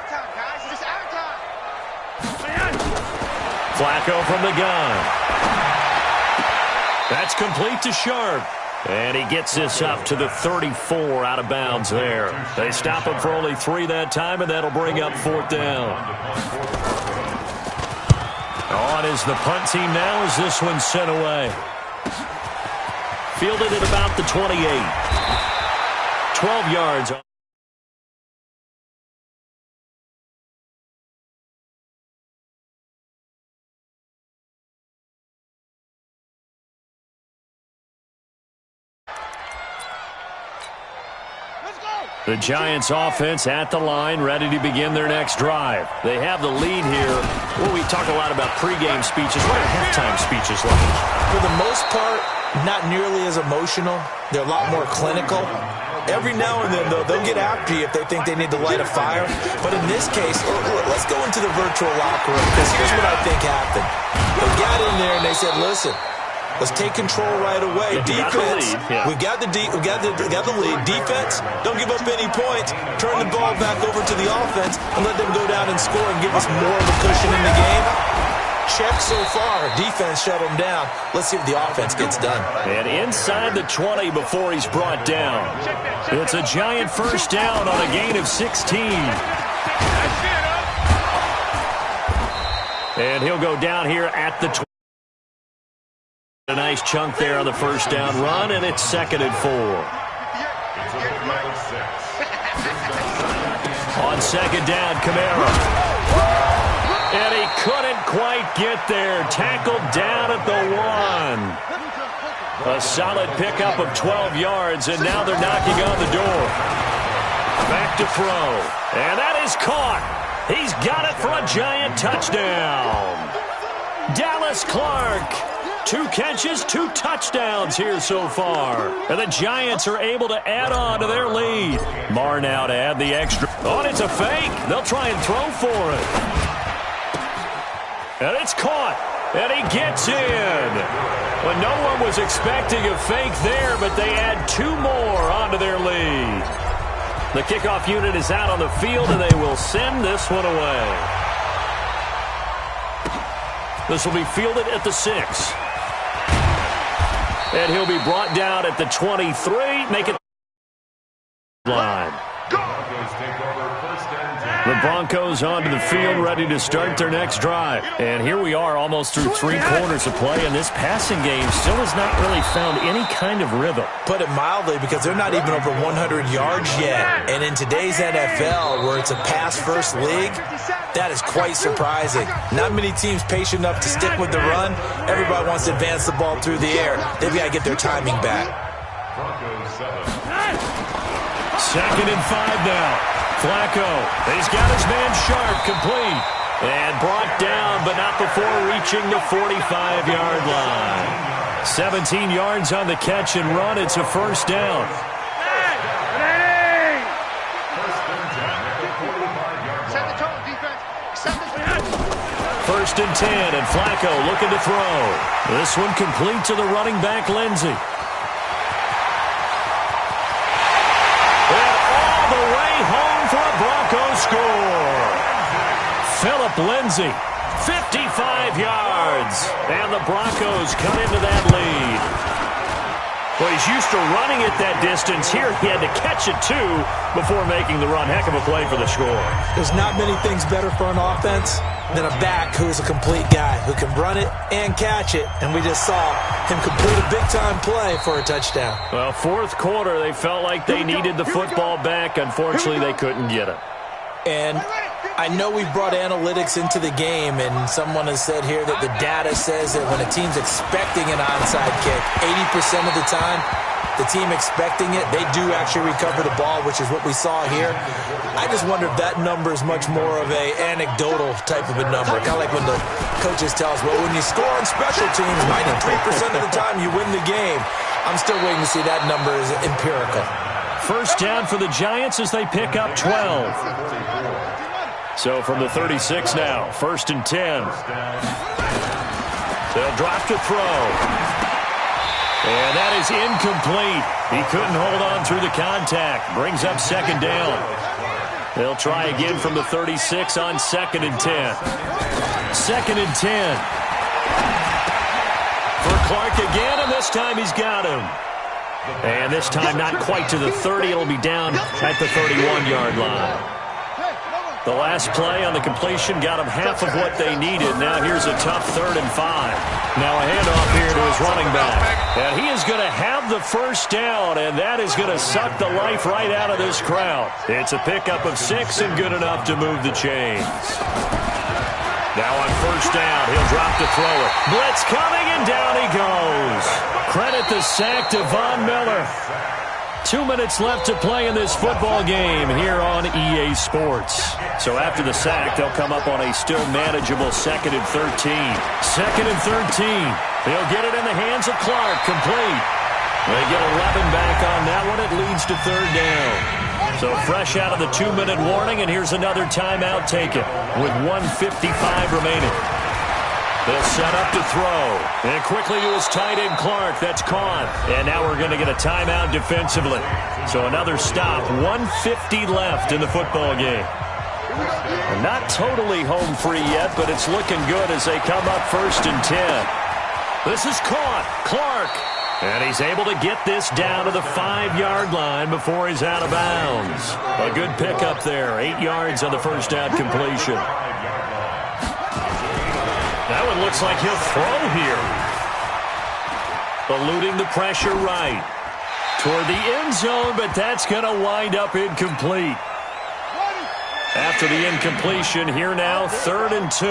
Flacco from the gun. That's complete to Sharp. And he gets this up to the 34 out of bounds there. They stop him for only 3 that time, and that'll bring up 4th down. On is the punt team now as this one's sent away. Fielded at about the 28. 12 yards. The Giants offense at the line, ready to begin their next drive. They have the lead here. Well, we talk a lot about pregame speeches. What are halftime speeches like? For the most part, not nearly as emotional. They're a lot more clinical. Every now and then, though, they'll get after you if they think they need to light a fire. But in this case, let's go into the virtual locker room, because here's what I think happened. They got in there and they said, listen, let's take control right away. Defense, we got the lead. Defense, don't give up any points. Turn the ball back over to the offense and let them go down and score and give us more of a cushion in the game. Check so far. Defense shut him down. Let's see if the offense gets done. And inside the 20 before he's brought down. It's a Giant first down on a gain of 16. And he'll go down here at the 20. A nice chunk there on the first down run, and it's 2nd and 4. On 2nd down, Kamara. And he couldn't quite get there. Tackled down at the 1. A solid pickup of 12 yards, and now they're knocking on the door. Back to throw. And that is caught. He's got it for a Giant touchdown. Dallas Clark. 2 catches, 2 touchdowns here so far. And the Giants are able to add on to their lead. Marr now to add the extra. Oh, it's a fake. They'll try and throw for it. And it's caught. And he gets in. Well, no one was expecting a fake there, but they add 2 more onto their lead. The kickoff unit is out on the field, and they will send this one away. This will be fielded at the 6. And he'll be brought down at the 23. Make it line. The Broncos onto the field, ready to start their next drive. And here we are almost through 3 quarters of play, and this passing game still has not really found any kind of rhythm. Put it mildly, because they're not even over 100 yards yet. And in today's NFL, where it's a pass-first league, that is quite surprising. Not many teams patient enough to stick with the run. Everybody wants to advance the ball through the air. They've got to get their timing back. 2nd and 5 now. Flacco, he's got his man Sharp complete. And brought down, but not before reaching the 45-yard line. 17 yards on the catch and run. It's a first down. First and 10, and Flacco looking to throw. This one complete to the running back, Lindsey. And all the way home for a Broncos score. Phillip Lindsay, 55 yards. And the Broncos cut into that lead. Well, he's used to running it that distance. Here he had to catch it, too, before making the run. Heck of a play for the score. There's not many things better for an offense than a back who is a complete guy, who can run it and catch it. And we just saw him complete a big-time play for a touchdown. Well, 4th quarter, they felt like they needed the football back. Unfortunately, they couldn't get it. And I know we brought analytics into the game, and someone has said here that the data says that when a team's expecting an onside kick, 80% of the time, the team expecting it, they do actually recover the ball, which is what we saw here. I just wonder if that number is much more of a anecdotal type of a number. Kind of like when the coaches tell us, well, when you score on special teams, 93% of the time you win the game. I'm still waiting to see that number is empirical. First down for the Giants as they pick up 12. So from the 36 now, 1st and 10. They'll drop to throw. And that is incomplete. He couldn't hold on through the contact. Brings up 2nd down. They'll try again from the 36 on 2nd and 10. 2nd and 10. For Clark again, and this time he's got him. And this time not quite to the 30. It'll be down at the 31-yard line. The last play on the completion got them half of what they needed. Now here's a tough 3rd and 5. Now a handoff here to his running back. And he is going to have the first down, and that is going to suck the life right out of this crowd. It's a pickup of 6 and good enough to move the chains. Now on first down, he'll drop to throw it. Blitz coming, and down he goes. Credit the sack to Von Miller. 2 minutes left to play in this football game here on EA Sports. So after the sack, they'll come up on a still manageable 2nd and 13. 2nd and 13. They'll get it in the hands of Clark, complete. They get 11 back on that one. It leads to 3rd down. So fresh out of the 2-minute warning, and here's another timeout taken with 1:55 remaining. They'll set up to throw. And quickly to his tight end, Clark. That's caught. And now we're going to get a timeout defensively. So another stop. 1:50 left in the football game. Not totally home free yet, but it's looking good as they come up 1st and 10. This is caught. Clark. And he's able to get this down to the 5-yard line before he's out of bounds. A good pickup there. 8 yards on the first down completion. That one looks like he'll throw here. Eluding the pressure right. Toward the end zone, but that's going to wind up incomplete. After the incompletion, here now, 3rd and 2.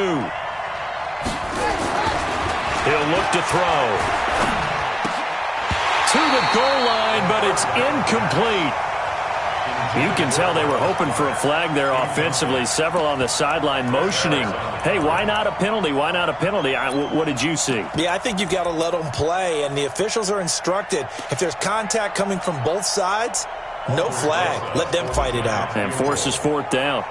He'll look to throw. To the goal line, but it's incomplete. You can tell they were hoping for a flag there offensively. Several on the sideline motioning, hey, why not a penalty? Why not a penalty? What did you see? Yeah, I think you've got to let them play, and the officials are instructed. If there's contact coming from both sides, no flag. Let them fight it out. And forces 4th down.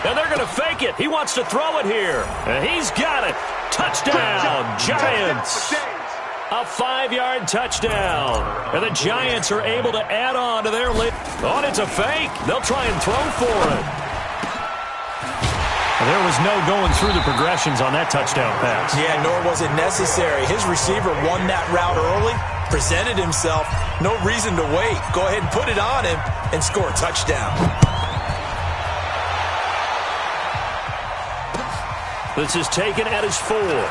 And they're going to fake it. He wants to throw it here. And he's got it. Touchdown, Giants. A 5-yard touchdown. And the Giants are able to add on to their lead. Oh, it's a fake. They'll try and throw for it. There was no going through the progressions on that touchdown pass. Yeah, nor was it necessary. His receiver won that route early, presented himself. No reason to wait. Go ahead and put it on him and score a touchdown. This is taken at his 4. And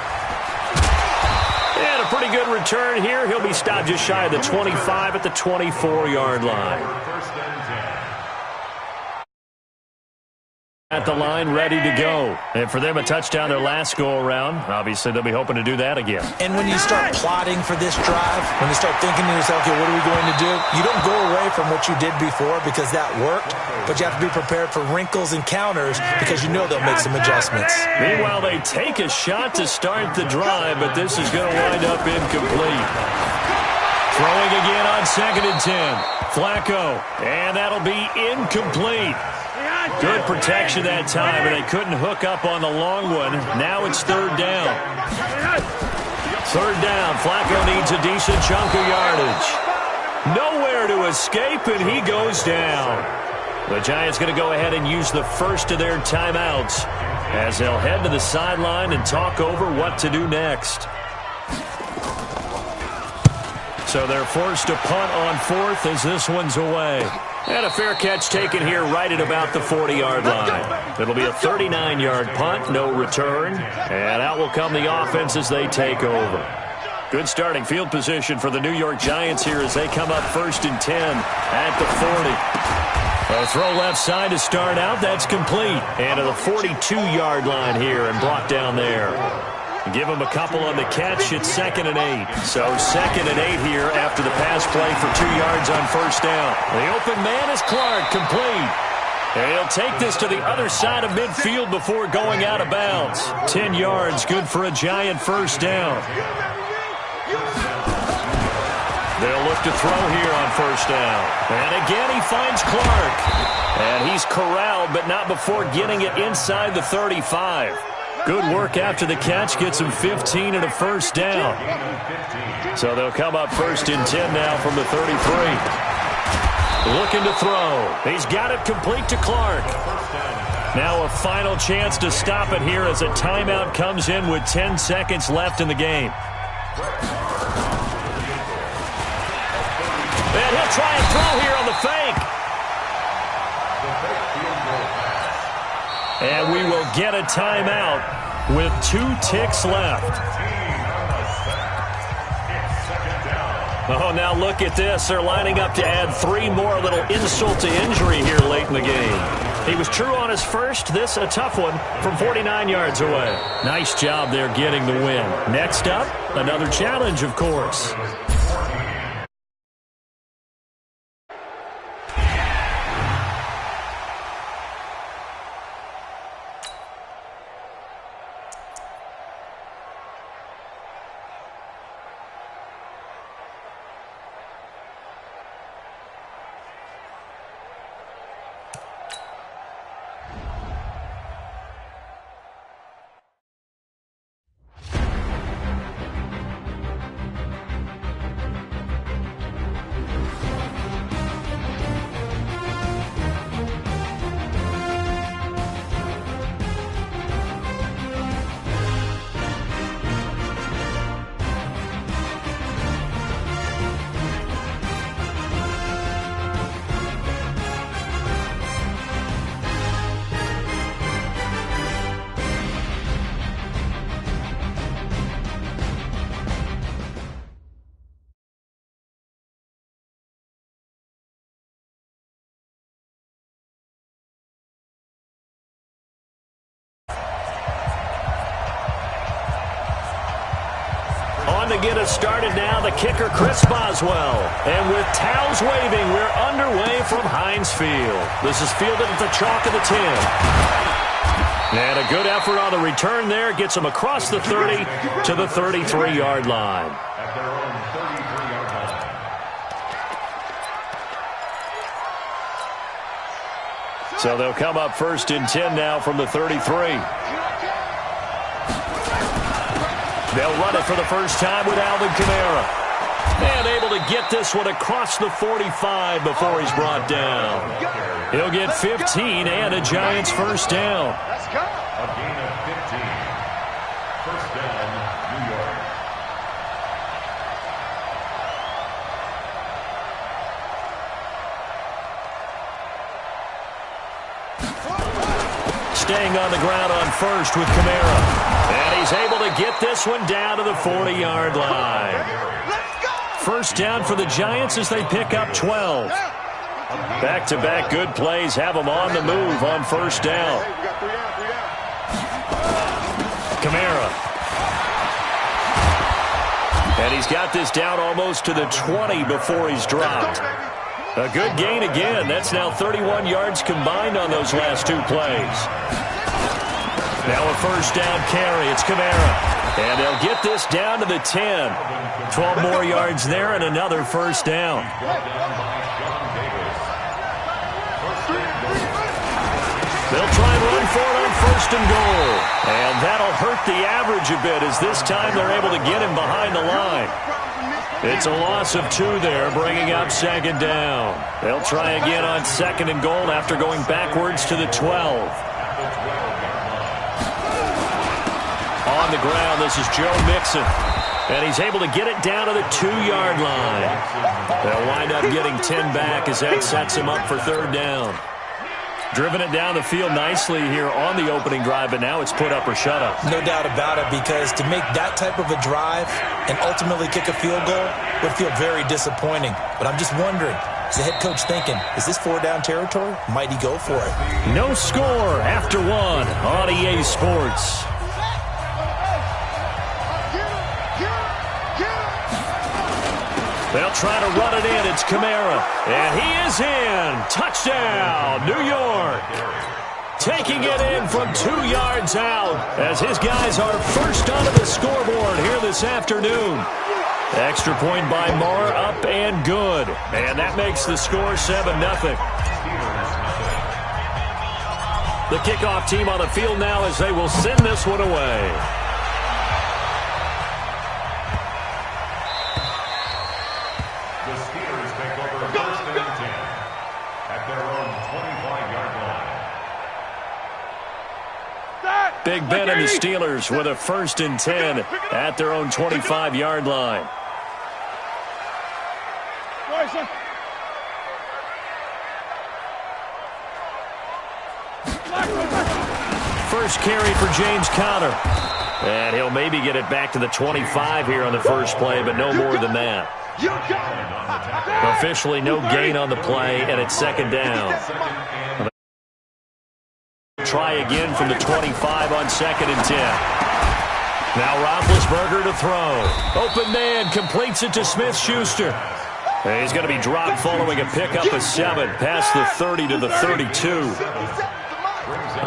a pretty good return here. He'll be stopped just shy of the 25 at the 24-yard line. At the line, ready to go. And for them, a touchdown their last go-around. Obviously, they'll be hoping to do that again. And when you start plotting for this drive, when you start thinking to yourself, okay, what are we going to do? You don't go away from what you did before because that worked, but you have to be prepared for wrinkles and counters because you know they'll make some adjustments. Meanwhile, they take a shot to start the drive, but this is going to wind up incomplete. Throwing again on 2nd and 10. Flacco, and that'll be incomplete. Good protection that time, and they couldn't hook up on the long one. Now it's 3rd down. 3rd down. Flacco needs a decent chunk of yardage. Nowhere to escape, and he goes down. The Giants going to go ahead and use the first of their timeouts as they'll head to the sideline and talk over what to do next. So they're forced to punt on 4th as this one's away. And a fair catch taken here right at about the 40-yard line. It'll be a 39-yard punt, no return. And out will come the offense as they take over. Good starting field position for the New York Giants here as they come up 1st and 10 at the 40. A throw left side to start out. That's complete. And to the 42-yard line here and brought down there. Give him a couple on the catch. It's 2nd and 8. So 2nd and 8 here after the pass play for 2 yards on 1st down. The open man is Clark, complete. And he'll take this to the other side of midfield before going out of bounds. 10 yards, good for a Giant 1st down. They'll look to throw here on 1st down. And again he finds Clark. And he's corralled, but not before getting it inside the 35. Good work after the catch. Gets him 15 and a 1st down. So they'll come up 1st and 10 now from the 33. Looking to throw. He's got it complete to Clark. Now a final chance to stop it here as a timeout comes in with 10 seconds left in the game. And he'll try and throw here on the fake. And we will get a timeout with 2 ticks left. Oh, now look at this. They're lining up to add 3 more. A little insult to injury here late in the game. He was true on his first. This a tough one from 49 yards away. Nice job there getting the win. Next up, another challenge, of course. To get us started now, the kicker, Chris Boswell. And with towels waving, we're underway from Heinz Field. This is fielded at the chalk of the 10. And a good effort on the return there. Gets them across the 30 to the 33-yard line. At their own 33-yard line. So they'll come up first and 10 now from the 33. They'll run it for the first time with Alvin Kamara. And able to get this one across the 45 before he's brought down. He'll get 15 and a Giants first down. A gain of 15. First down, New York. Staying on the ground on first with Kamara. And he's able to get this one down to the 40-yard line. First down for the Giants as they pick up 12. Back-to-back good plays have them on the move on first down. Kamara. And he's got this down almost to the 20 before he's dropped. A good gain again. That's now 31 yards combined on those last two plays. Now a first down carry. It's Kamara. And they'll get this down to the 10. 12 more yards there and another first down. They'll try and run for it on first and goal. And that'll hurt the average a bit as this time they're able to get him behind the line. It's a loss of 2 there, bringing up second down. They'll try again on second and goal after going backwards to the 12. On the ground, this is Joe Mixon. And he's able to get it down to the 2-yard line. They'll wind up getting 10 back as that sets him up for third down. Driven it down the field nicely here on the opening drive, but now it's put up or shut up. No doubt about it, because to make that type of a drive and ultimately kick a field goal would feel very disappointing. But I'm just wondering, is the head coach thinking, is this 4-down territory? Might he go for it? No score after 1 on EA Sports. They'll try to run it in. It's Kamara. And he is in. Touchdown, New York. Taking it in from 2 yards out as his guys are first onto the scoreboard here this afternoon. Extra point by Marr, up and good. And that makes the score 7-0. The kickoff team on the field now as they will send this one away. Big Ben and the Steelers with a first and 10 at their own 25-yard line. First carry for James Conner. And he'll maybe get it back to the 25 here on the first play, but no more than that. Officially no gain on the play, and it's second down. try again from the 25 on 2nd and 10. Now Roethlisberger to throw. Open man, completes it to Smith-Schuster. He's going to be dropped following a pickup of 7, past the 30 to the 32.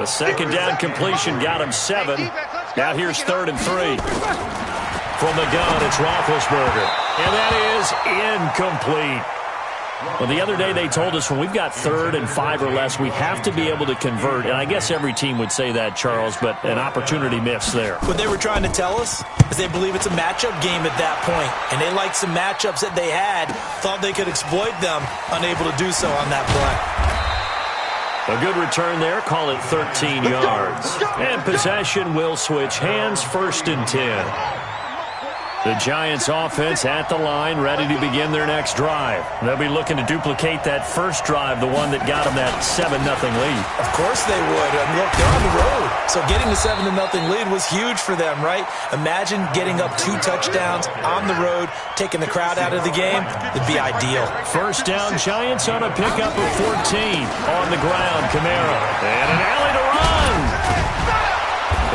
A second down completion got him 7. Now here's 3rd and 3. From the gun, it's Roethlisberger. And that is incomplete. Well, the other day they told us when we've got 3rd and 5 or less, we have to be able to convert. And I guess every team would say that, Charles, but an opportunity miss there. What they were trying to tell us is they believe it's a matchup game at that point. And they liked some matchups that they had, thought they could exploit them, unable to do so on that play. A good return there, call it 13 yards. And possession will switch hands, 1st and 10. The Giants offense at the line, ready to begin their next drive. They'll be looking to duplicate that first drive, the one that got them that 7-0 lead. Of course they would. Look, they're on the road. So getting the 7-0 lead was huge for them, right? Imagine getting up 2 touchdowns on the road, taking the crowd out of the game. It'd be ideal. First down, Giants on a pickup of 14. On the ground, Kamara. And an alley to run.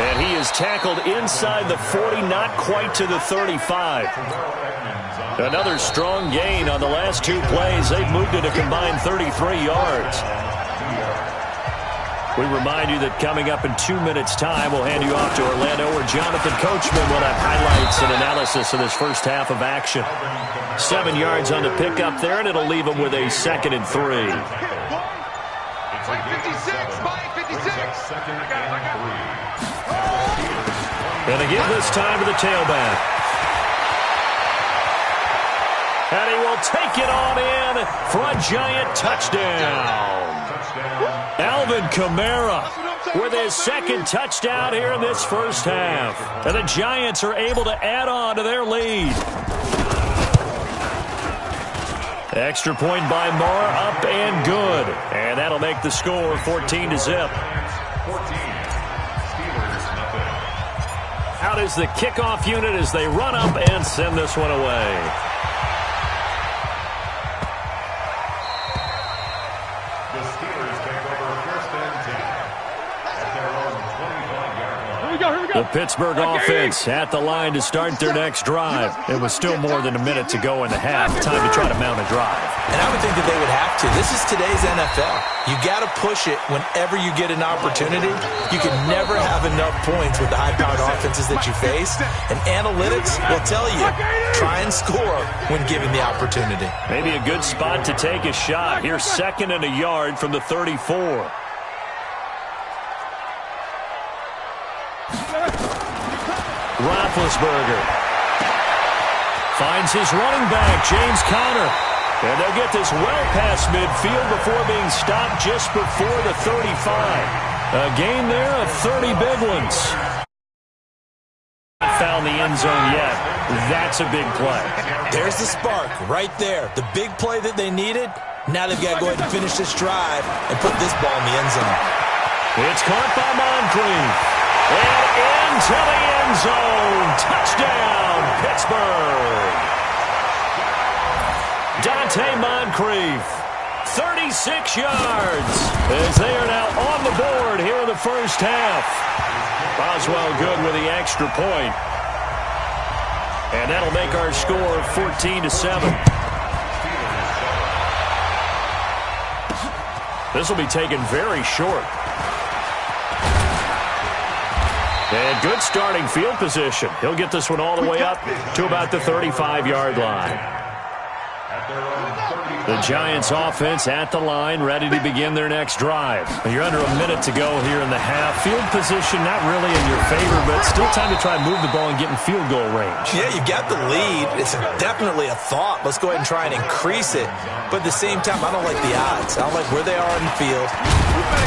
And he is tackled inside the 40, not quite to the 35. Another strong gain on the last 2 plays. They've moved it a combined 33 yards. We remind you that coming up in 2 minutes' time, we'll hand you off to Orlando, where Jonathan Coachman will have highlights and analysis of this first half of action. 7 yards on the pickup there, and it'll leave him with a 2nd and 3. Mike 56, Mike 56. And they give this time to the tailback. And he will take it on in for a Giant touchdown. Alvin Kamara with his 2nd touchdown here in this first half. And the Giants are able to add on to their lead. Extra point by Moore, up and good. And that'll make the score 14-0. Out is the kickoff unit as they run up and send this one away. The Steelers take over 1st and 10 at their own 25-yard line. Here we go. The Pittsburgh offense at the line to start their next drive. It was still more than a minute to go in the half. Time to try to mount a drive. And I would think that they would have to. This is today's NFL. You got to push it whenever you get an opportunity. You can never have enough points with the high-powered offenses that you face. And analytics will tell you, try and score when given the opportunity. Maybe a good spot to take a shot. Here's 2nd and a yard from the 34. Roethlisberger finds his running back, James Conner. And they'll get this well past midfield before being stopped just before the 35. A gain there of 30 big ones. Not found the end zone yet. That's a big play. There's the spark right there. The big play that they needed. Now they've got to go ahead and finish this drive and put this ball in the end zone. It's caught by Moncrief. And into the end zone. Touchdown, Pittsburgh. Dante Moncrief, 36 yards, as they are now on the board here in the first half. Boswell good with the extra point. And that'll make our score 14-7. This will be taken very short. And good starting field position. He'll get this one all the way up to about the 35-yard line. The Giants offense at the line, ready to begin their next drive. You're under a minute to go here in the half. Field position not really in your favor, but still time to try and move the ball and get in field goal range. Yeah, you've got the lead. It's definitely a thought. Let's go ahead and try and increase it. But at the same time, I don't like the odds. I don't like where they are in the field.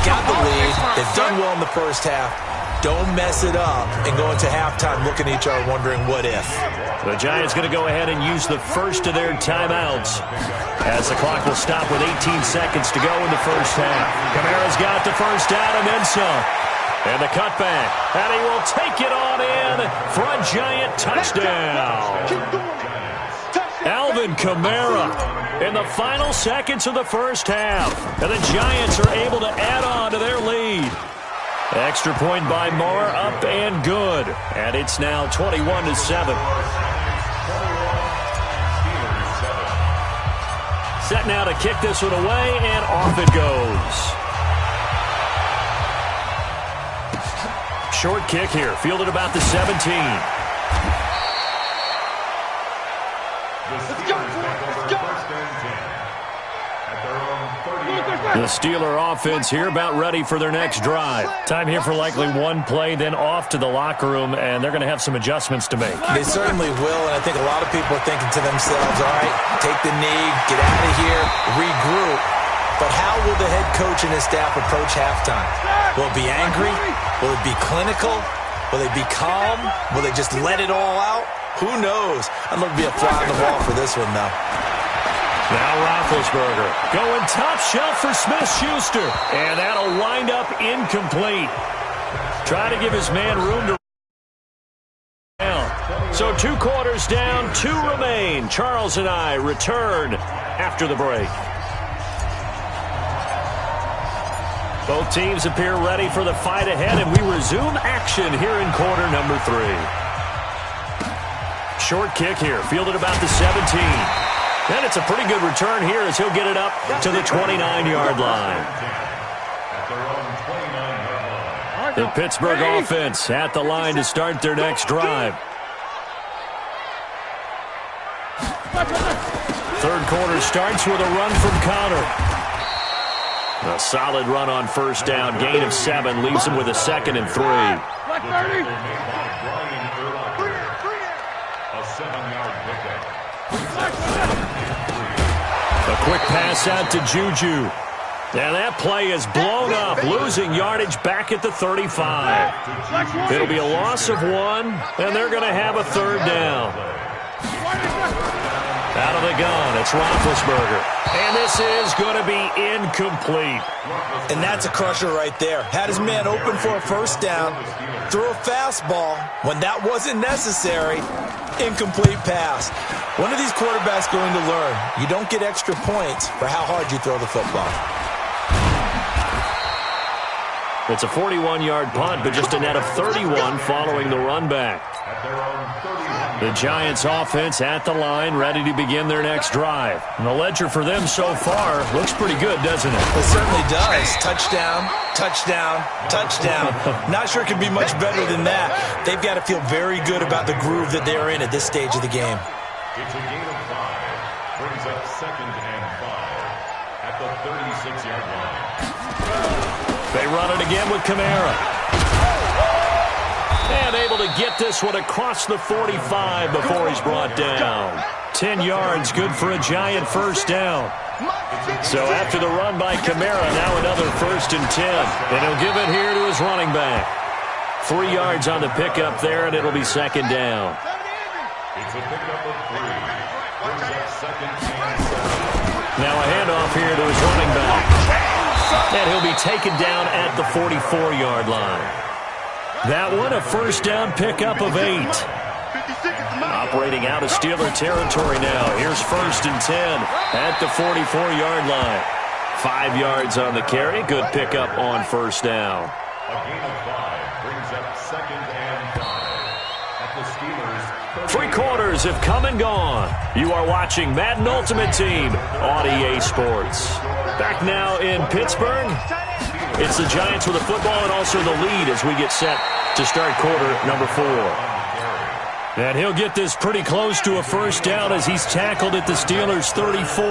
Got the lead. They've done well in the first half. Don't mess it up and go into halftime looking at each other wondering what if. The Giants going to go ahead and use the first of their timeouts as the clock will stop with 18 seconds to go in the first half. Kamara's got the first down and then some. And the cutback. And he will take it on in for a Giant touchdown. Alvin Kamara in the final seconds of the first half. And the Giants are able to add on to their lead. Extra point by Moore, up and good. And it's now 21-7. Set now to kick this one away, and off it goes. Short kick here, fielded about the 17. The Steeler offense here about ready for their next drive. Time here for likely one play, then off to the locker room, and they're going to have some adjustments to make. They certainly will, and I think a lot of people are thinking to themselves, all right, take the knee, get out of here, regroup. But how will the head coach and his staff approach halftime? Will it be angry? Will it be clinical? Will they be calm? Will they just let it all out? Who knows? I'd love to be a fly on the wall for this one, though. Now Roethlisberger going top shelf for Smith-Schuster. And that'll wind up incomplete. Try to give his man room to down. So 2 quarters down, 2 remain. Charles and I return after the break. Both teams appear ready for the fight ahead, and we resume action here in quarter number 3. Short kick here, fielded about the 17. And it's a pretty good return here as he'll get it up to the 29-yard line. The Pittsburgh offense at the line to start their next drive. Third quarter starts with a run from Connor. A solid run on first down, gain of 7, leaves him with a 2nd and 3. A quick pass out to Juju. And that play is blown up, losing yardage back at the 35. It'll be a loss of 1, and they're going to have a 3rd down. Out of the gun, it's Roethlisberger. And this is going to be incomplete. And that's a crusher right there. Had his man open for a first down, threw a fastball when that wasn't necessary. Incomplete pass. When are these quarterbacks going to learn? You don't get extra points for how hard you throw the football. It's a 41-yard punt, but just a net of 31 following the run back. The Giants offense at the line, ready to begin their next drive. And the ledger for them so far looks pretty good, doesn't it? It certainly does. Touchdown, touchdown, touchdown. Not sure it could be much better than that. They've got to feel very good about the groove that they're in at this stage of the game. It's a gain of 5. Brings up 2nd and 5 at the 36-yard line. They run it again with Kamara. And able to get this one across the 45 before he's brought down. 10 yards, good for a Giant first down. So after the run by Kamara, now another 1st and 10. And he'll give it here to his running back. 3 yards on the pickup there, and it'll be 2nd down. It's a pickup of 3. Brings up 2nd and 7. Now a handoff here to his running back. And he'll be taken down at the 44-yard line. That one, a first down pickup of 8. Operating out of Steeler territory now. Here's 1st and 10 at the 44-yard line. 5 yards on the carry. Good pickup on first down. A gain of 5 brings up 2nd and 5 at the Steelers. 3 quarters have come and gone. You are watching Madden Ultimate Team on EA Sports. Back now in Pittsburgh. It's the Giants with the football and also the lead as we get set to start quarter number 4. And he'll get this pretty close to a first down as he's tackled at the Steelers' 34.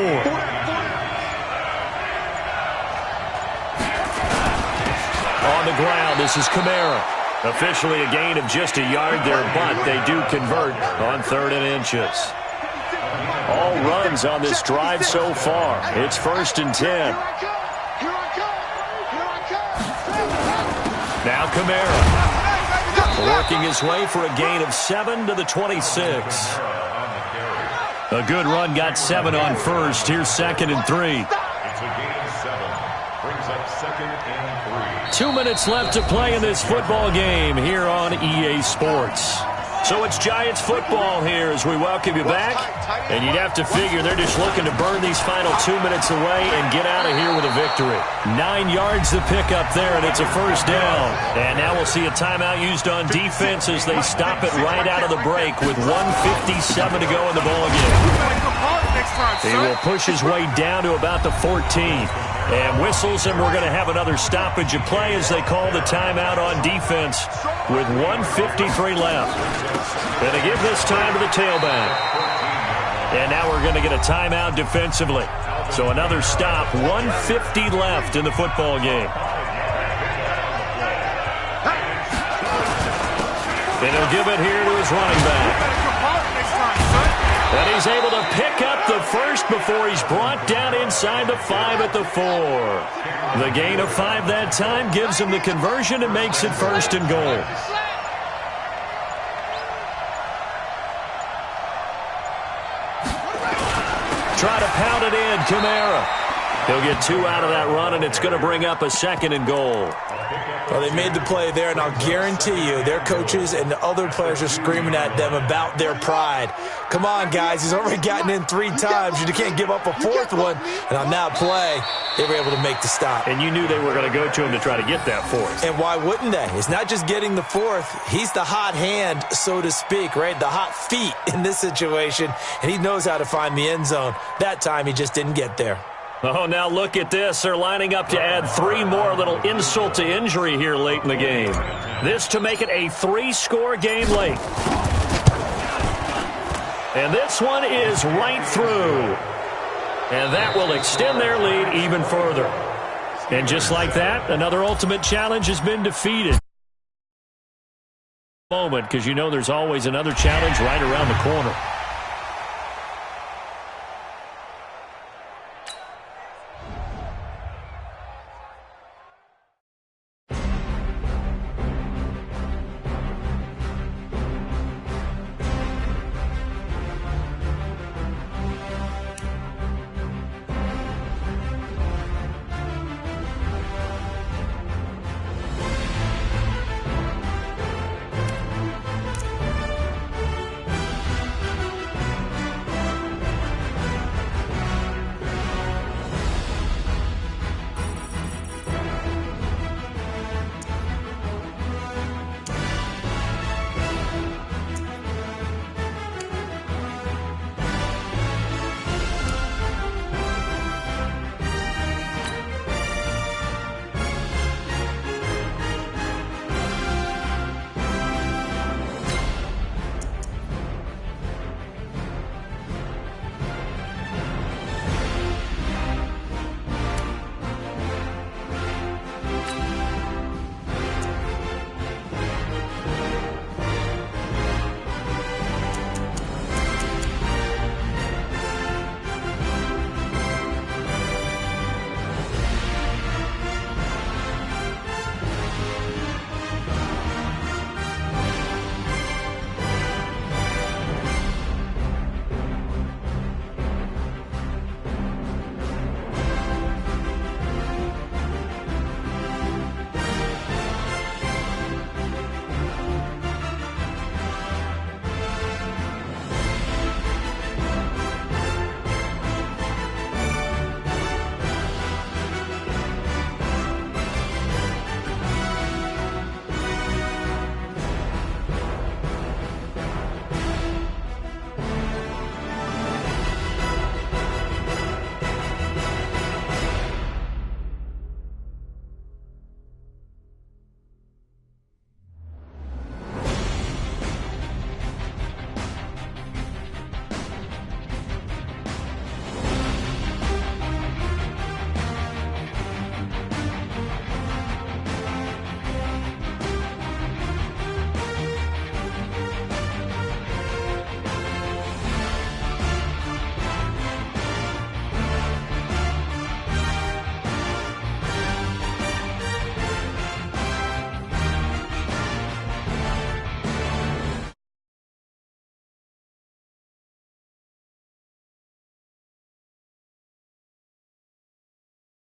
On the ground, this is Kamara. Officially a gain of just a yard there, but they do convert on 3rd and inches. All runs on this drive so far. It's 1st and 10. Now Kamara. Working his way for a gain of 7 to the 26. A good run, got 7 on first. Here's 2nd and 3. It's a gain of 7. Brings up 2nd and 3. 2 minutes left to play in this football game here on EA Sports. So it's Giants football here as we welcome you back. And you'd have to figure they're just looking to burn these final 2 minutes away and get out of here with a victory. 9 yards to pick up there, and it's a first down. And now we'll see a timeout used on defense as they stop it right out of the break with 1:57 to go in the ballgame. He will push his way down to about the 14. And whistles, and we're going to have another stoppage of play as they call the timeout on defense with 1:53 left. Going to give this time to the tailback. And now we're going to get a timeout defensively. So another stop, 1:50 left in the football game. And he'll give it here to his running back. And he's able to pick up the first before he's brought down inside the 5 at the 4. The gain of 5 that time gives him the conversion and makes it 1st and goal. Try to pound it in, Kamara. He'll get 2 out of that run, and it's going to bring up a 2nd and goal. Well, they made the play there, and I'll guarantee you their coaches and the other players are screaming at them about their pride. Come on, guys. He's already gotten in 3 times. You can't give up a 4th one. And on that play, they were able to make the stop. And you knew they were going to go to him to try to get that 4th. And why wouldn't they? It's not just getting the 4th. He's the hot hand, so to speak, right? The hot feet in this situation. And he knows how to find the end zone. That time, he just didn't get there. Oh, now look at this. They're lining up to add 3 more, little insult to injury here late in the game. This to make it a 3-score game late. And this one is right through. And that will extend their lead even further. And just like that, another ultimate challenge has been defeated. Moment, because you know there's always another challenge right around the corner.